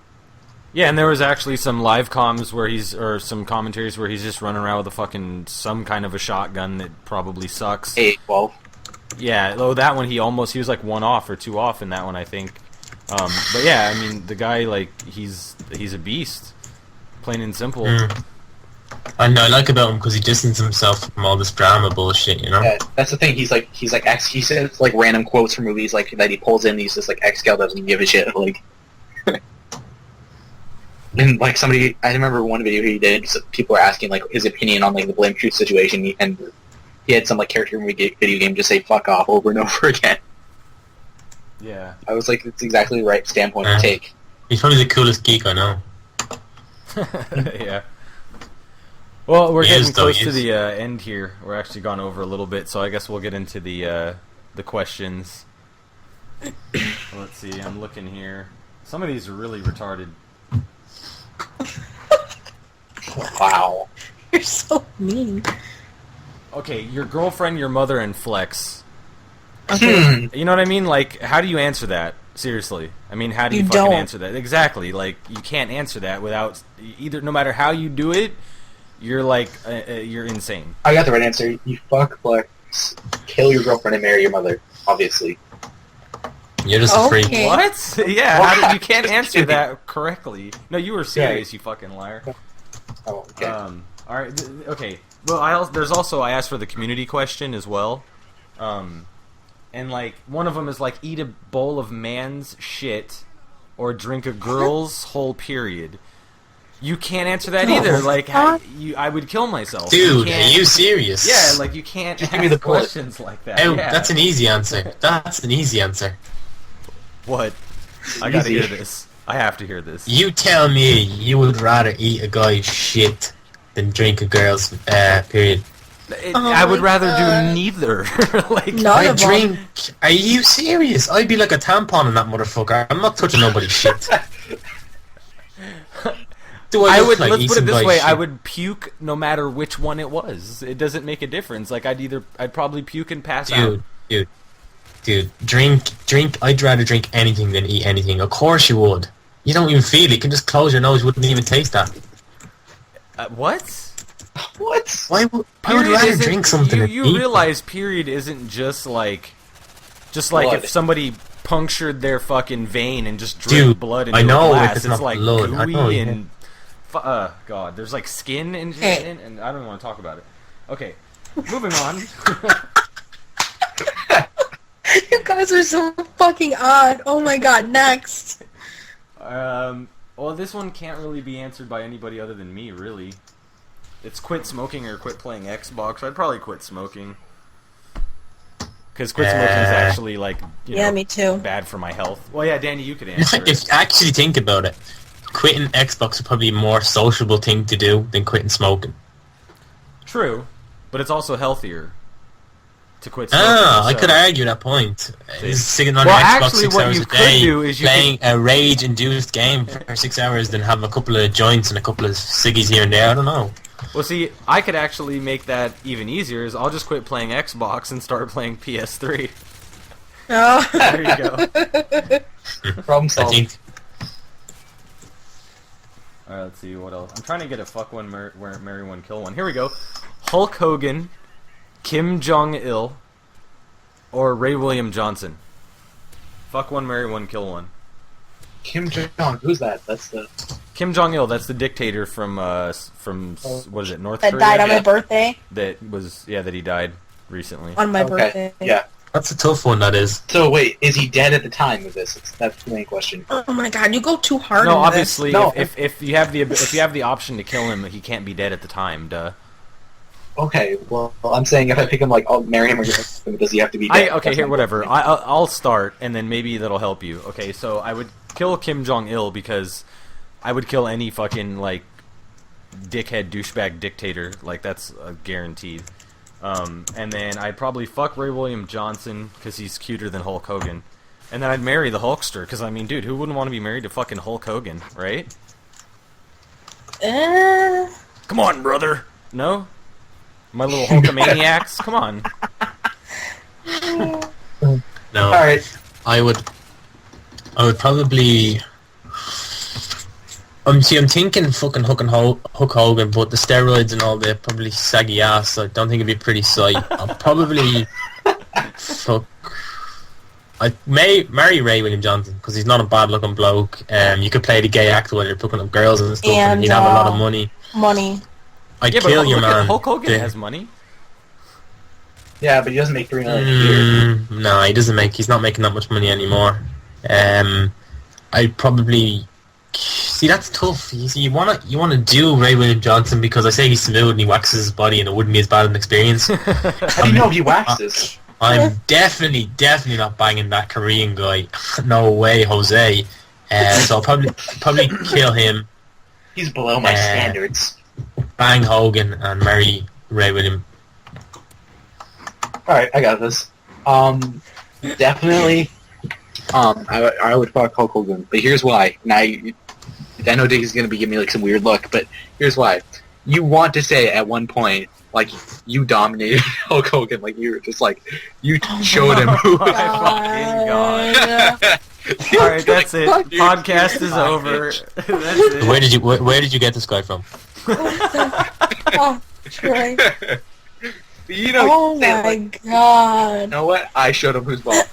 Yeah, and there was actually some live comms or some commentaries where he's just running around with some kind of a shotgun that probably sucks. A12. Yeah, though that one he was like 1 off or 2 off in that one, I think. But yeah, I mean the guy like he's a beast, plain and simple. I know. I like about him because he distances himself from all this drama bullshit. You know. Yeah, that's the thing. He says like random quotes from movies like that he pulls in. He's just like Excal doesn't give a shit. Like, and like somebody, I remember one video he did. People were asking like his opinion on like the Blame Truth situation, and he had some like character in the video game just say "fuck off" over and over again. Yeah. I was like, it's exactly the right standpoint to take. He's probably the coolest geek I know. Yeah. Well, we're getting close he to is. the end here. We're actually gone over a little bit, so I guess we'll get into the questions. Let's see. I'm looking here. Some of these are really retarded. Wow. You're so mean. Okay, your girlfriend, your mother, and Flex. Okay. You know what I mean? Like, how do you answer that? Seriously. I mean, how do you You fucking don't. answer that? Exactly. Like, you can't answer that without either. No matter how you do it, you're like, you're insane. I got the right answer. You fuck Flex, kill your girlfriend, and marry your mother. Obviously. You're just a freak. Okay. What? Yeah, how you can't answer that correctly. No, you were serious, you fucking liar. Oh, okay. All right. Okay. Well, there's also I asked for the community question as well, and like one of them is like eat a bowl of man's shit or drink a girl's whole period. You can't answer that either. Like, I would kill myself. Dude, can't- are you serious? Yeah, like you can't Just ask give me the bullet. questions like that. Oh, Yeah. that's an easy answer. That's an easy answer. What? I gotta Easy. hear this. I have to hear this. You tell me you would rather eat a guy's shit than drink a girl's period. I would my rather God. do neither. Like, None I of them. drink. Are you serious? I'd be like a tampon in that motherfucker. I'm not touching nobody's shit. Do I look would. like Let's eat put it some this guy's way: I shit? would puke no matter which one it was. It doesn't make a difference. Like I'd probably puke and pass out. Dude, drink. I'd rather drink anything than eat anything. Of course you would. You don't even feel it. You can just close your nose. You wouldn't even taste that. What? What? Why would I Period rather isn't- drink something than You eat realize period isn't just like Blood. if somebody punctured their fucking vein and just dripped Dude, blood into I know, a like, glass. it's It's not like blood. I gooey know, yeah. and God, there's like skin and shit Hey. in, and I don't want to talk about it. Okay, moving on. You guys are so fucking odd. Oh my god, next. Well, this one can't really be answered by anybody other than me, really. It's quit smoking or quit playing Xbox. I'd probably quit smoking. Because quit smoking is actually, like, you Yeah, know, me too. bad for my health. Well, yeah, Danny, you could answer If it. you actually think about it, quitting Xbox is probably a more sociable thing to do than quitting smoking. True, but it's also healthier to quit smoking. I so- could argue that point. See? Sitting on Well, your Xbox actually, 6 what hours you a could day, do is you playing a rage-induced game for 6 hours, then have a couple of joints and a couple of ciggies here and there. I don't know. Well, see, I could actually make that even easier. Is I'll just quit playing Xbox and start playing PS3. Oh. There you go. Problem I solved. think Alright, let's see what else. I'm trying to get a fuck one, marry one, kill one. Here we go. Hulk Hogan, Kim Jong-il, or Ray William Johnson. Fuck one, marry one, kill one. Kim Jong, who's that? That's the. Kim Jong-il, that's the dictator from what is it, North That Korea? died on my Yeah. birthday. That was, yeah, that he died recently. On my Okay. birthday. Yeah. that's a tough one, that is. So wait, is he dead at the time of this? That's the main question. Oh my god, you go too hard No, into obviously, No. if you have the option to kill him, he can't be dead at the time. Duh. Okay, well, I'm saying if I pick him, like, I'll marry him or get him, does he have to be dead? Okay, That's here, my whatever. question. I'll start, and then maybe that'll help you. Okay, so I would kill Kim Jong Il because I would kill any fucking like dickhead douchebag dictator. Like that's guaranteed. And then I'd probably fuck Ray William Johnson because he's cuter than Hulk Hogan. And then I'd marry the Hulkster because I mean, dude, who wouldn't want to be married to fucking Hulk Hogan, right? Come on, brother. No. My little Hulkamaniacs. Come on. No, Alright. I would probably. I'm thinking fucking Hulk Hogan, but the steroids and all the probably saggy ass. I don't think it'd be a pretty sight. I'll probably I'd marry Ray William Johnson because he's not a bad-looking bloke. You could play the gay actor while you're picking up girls and stuff, and he'd have a lot of money. Money. I'd Yeah, kill but your man. Hulk Hogan Yeah. has money. Yeah, but he doesn't make $3 million a year. No, he doesn't make. He's not making that much money anymore. I'd probably see that's tough. You see, you wanna do Ray William Johnson because I say he's smooth and he waxes his body and it wouldn't be as bad an experience. How do you know he waxes? I'm definitely not banging that Korean guy. No way, Jose. So I'll probably kill him, He's below my standards. bang Hogan, and marry Ray William. Alright, I got this. Definitely, I would fuck Hulk Hogan, but here's why. Now, I know Dick is going to be giving me like some weird look, but here's why. You want to say at one point, like, you dominated Hulk Hogan, like you were just like, you showed him who Oh my fucking god. Alright, that's it. Podcast is over. That's it. Where did you get this guy from? Oh, Troy. You know, Oh say, my like, god. you know what? I showed him who's balls.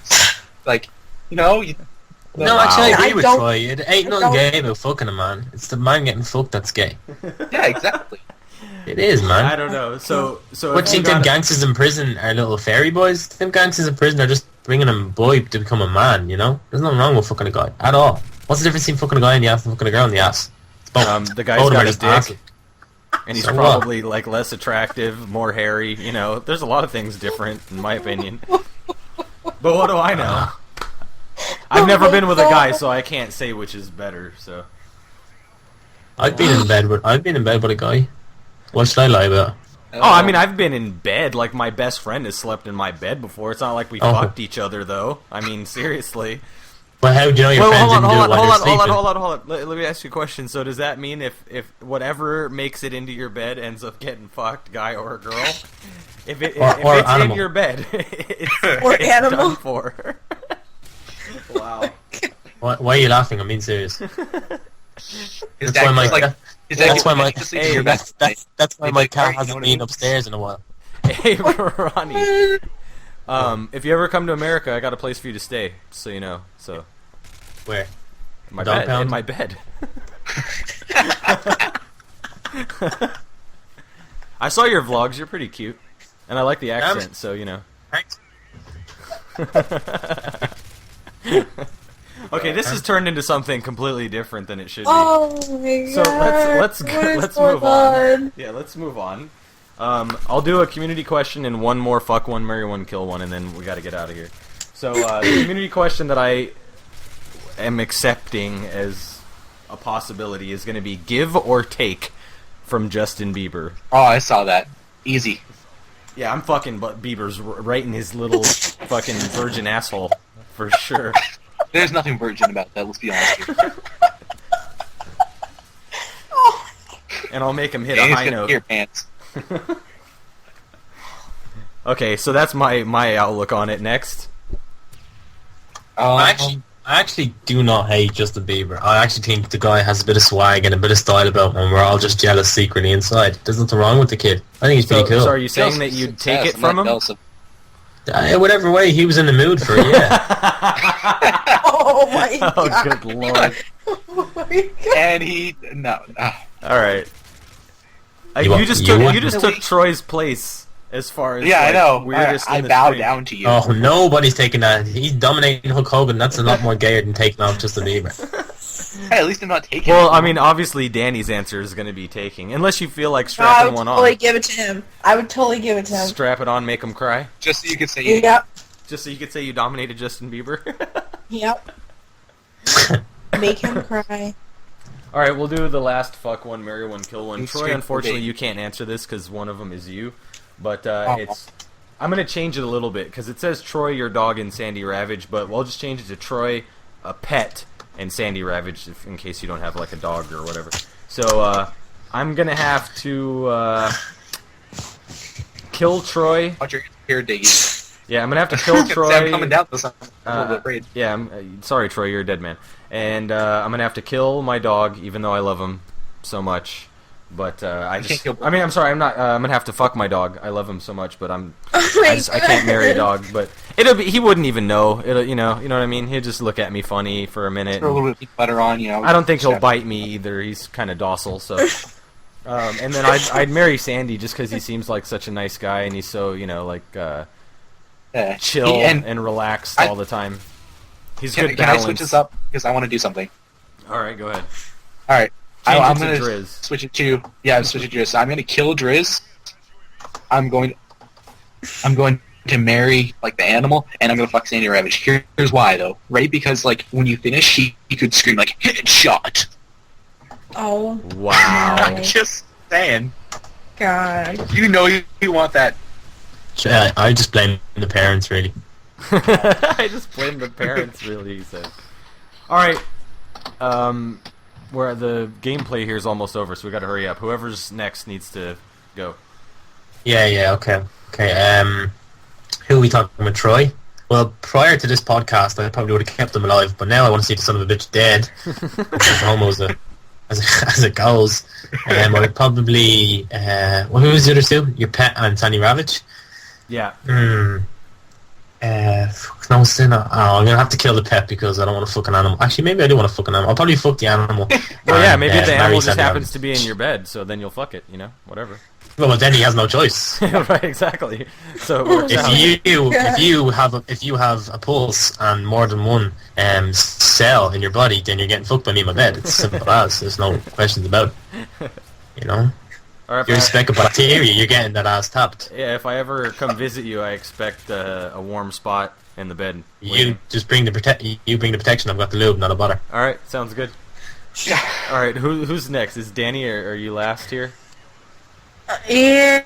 Like, you know, No, actually, I I agree with don't- Troy. It ain't nothing gay about fucking a man. It's the man getting fucked that's gay. yeah, exactly. It is, man. I don't know. So What if do you you think them got- gangsters in prison are little fairy boys? Them gangsters in prison are just bringing a boy to become a man, you know? There's nothing wrong with fucking a guy at all. What's the difference between fucking a guy in the ass and fucking a girl in the ass? It's both. The guy's Both of them got are a just dick, asses. and he's So what? probably like less attractive, more hairy. You know, there's a lot of things different in my opinion. But what do I know? I've never been with a guy, so I can't say which is better. So I've been in bed with a guy. What should I lie about? oh, I mean, I've been in bed. Like my best friend has slept in my bed before. It's not like we Oh. fucked each other though. I mean, seriously. Well, how do you know your Wait, friends hold on, didn't do hold it on, while hold you're on, sleeping? hold on. Let me ask you a question. So does that mean if whatever makes it into your bed ends up getting fucked, guy or girl, if Or it's in animal. your bed, it's Or it's animal. done for. Wow. Why are you laughing? I'm being serious. His That's dad why my just, like, his dad that's just why like, my to sleep in your bed. that's why He's my like, cat "Alright, you know hasn't what I been mean?" upstairs in a while. Hey, Ronnie. If you ever come to America, I got a place for you to stay, so you know. So Where? my Dog bed, pound? in my bed. I saw your vlogs. You're pretty cute, and I like the accent. So you know. Thanks. Okay, this has turned into something completely different than it should be. Oh my So god. let's What is let's going move on. Yeah, let's move on. I'll do a community question and one more fuck one, marry one, kill one, and then we got to get out of here. So the community question that I am accepting as a possibility is going to be give or take from Justin Bieber. Oh, I saw that. Easy. Yeah, I'm fucking Bieber's right in his little fucking virgin asshole for sure. There's nothing virgin about that, let's be honest here. And I'll make him hit a Danny's high gonna note. pee your pants. Okay, so that's my outlook on it. Next. I actually do not hate Justin Bieber. I actually think the guy has a bit of swag and a bit of style about him, and we're all just jealous secretly inside. There's nothing wrong with the kid. I think he's pretty cool. So are you saying that you'd take it from him? Whatever way he was in the mood for it, yeah. Oh my god. Oh, good lord. Oh my god. And he... No. All right. You You just wouldn't. took Troy's place as far as Yeah, I like, know. weirdest I in the bow stream. down to you. Oh, nobody's taking that. He's dominating Hulk Hogan. That's a lot more gayer than taking off Justin Bieber. Hey, at least I'm not taking Well, it. I mean, obviously Danny's answer is going to be taking, unless you feel like No, I strapping would one totally on. give it to him. I would totally give it to him. Strap it on, make him cry, Just so you could say... Yep. just so you could say you dominated Justin Bieber. Yep. Make him cry. All right, we'll do the last fuck one, marry one, kill one. You Troy, straight unfortunately, debate. you can't answer this because one of them is you, but Oh. it's. I'm gonna change it a little bit because it says Troy, your dog, and Sandy Ravage, but we'll just change it to Troy, a pet, and Sandy Ravage, in case you don't have like a dog or whatever. So I'm gonna have to kill Troy. Watch your hair diggy. Yeah, I'm gonna have to kill Troy. I'm coming down this. I'm a little bit afraid. Yeah, I'm sorry, Troy, you're a dead man. And I'm gonna have to kill my dog, even though I love him so much. But I can't just, kill- I mean, I'm sorry, I'm not. I'm gonna have to fuck my dog. I love him so much, but Oh my I can't marry a dog. But He wouldn't even know. You know what I mean. He'd just look at me funny for a minute. Throw a little bit of butter on, you know. I don't think he'll bite me either. He's kind of docile, so. And then I'd marry Sandy just because he seems like such a nice guy, and he's so chill and relaxed all the time. He's good balance. Can I switch this up because I want to do something? All right, go ahead. All right, I'm gonna Driz. switch it to switch it to Driz. So I'm gonna kill Driz. I'm going to marry like the animal, and I'm gonna fuck Sandy Ravage. Here's why though, right? Because like when you finish, he could scream like headshot. Oh. Wow. I'm just saying. God. You know you want that. I just blame the parents, really. I just blame the parents, really, he said. Alright. Where the gameplay here is almost over, so we gotta hurry up. Whoever's next needs to go. Yeah, okay. Who are we talking about, Troy? Well, prior to this podcast, I probably would have kept him alive, but now I want to see the son of a bitch dead. Almost as it goes. I would probably... who was the other two? Your pet and Sandy Ravage? Yeah. No, still not. Oh, I'm gonna have to kill the pet because I don't want to fuck an animal. Actually, maybe I do want to fuck an animal. I'll probably fuck the animal. Well, yeah, maybe the animal just Sandy happens Ravage. to be in your bed, so then you'll fuck it, whatever. Well, then he has no choice. Right, exactly. So it works out. If you have a pulse and more than one cell in your body, then you're getting fucked by me in my bed. It's simple as. There's no questions about it. Or if You're a speck of bacteria. You're getting that ass tapped. Yeah, if I ever come visit you, I expect a warm spot in the bed. You just bring the protection. I've got the lube, not a bother. All right, sounds good. All right, who's next? Is Danny or are you last here? Yeah.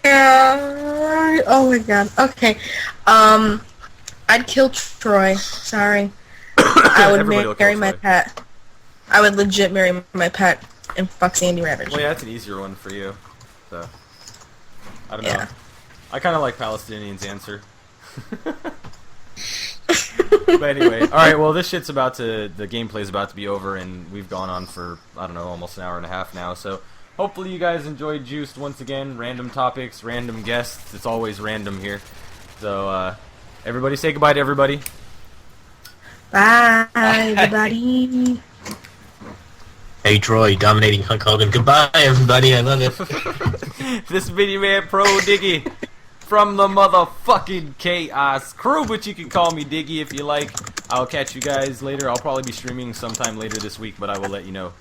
Oh my god. Okay. I'd kill Troy. Sorry. I would Everybody will marry kill my Troy. pet. I would legit marry my pet and fuck Sandy Ravage. Well, yeah, that's an easier one for you. So I don't know. Yeah. I kind of like Palestinian's answer. But anyway, all right. Well, the gameplay's about to be over, and we've gone on for almost an hour and a half now. So hopefully you guys enjoyed Juiced once again. Random topics, random guests. It's always random here. So everybody, say goodbye to everybody. Bye, everybody. Hey, Troy, dominating Hulk Hogan. Goodbye, everybody. I love it. This Video Man Pro Diggy from the motherfucking Chaos Crew, but you can call me Diggy if you like. I'll catch you guys later. I'll probably be streaming sometime later this week, but I will let you know.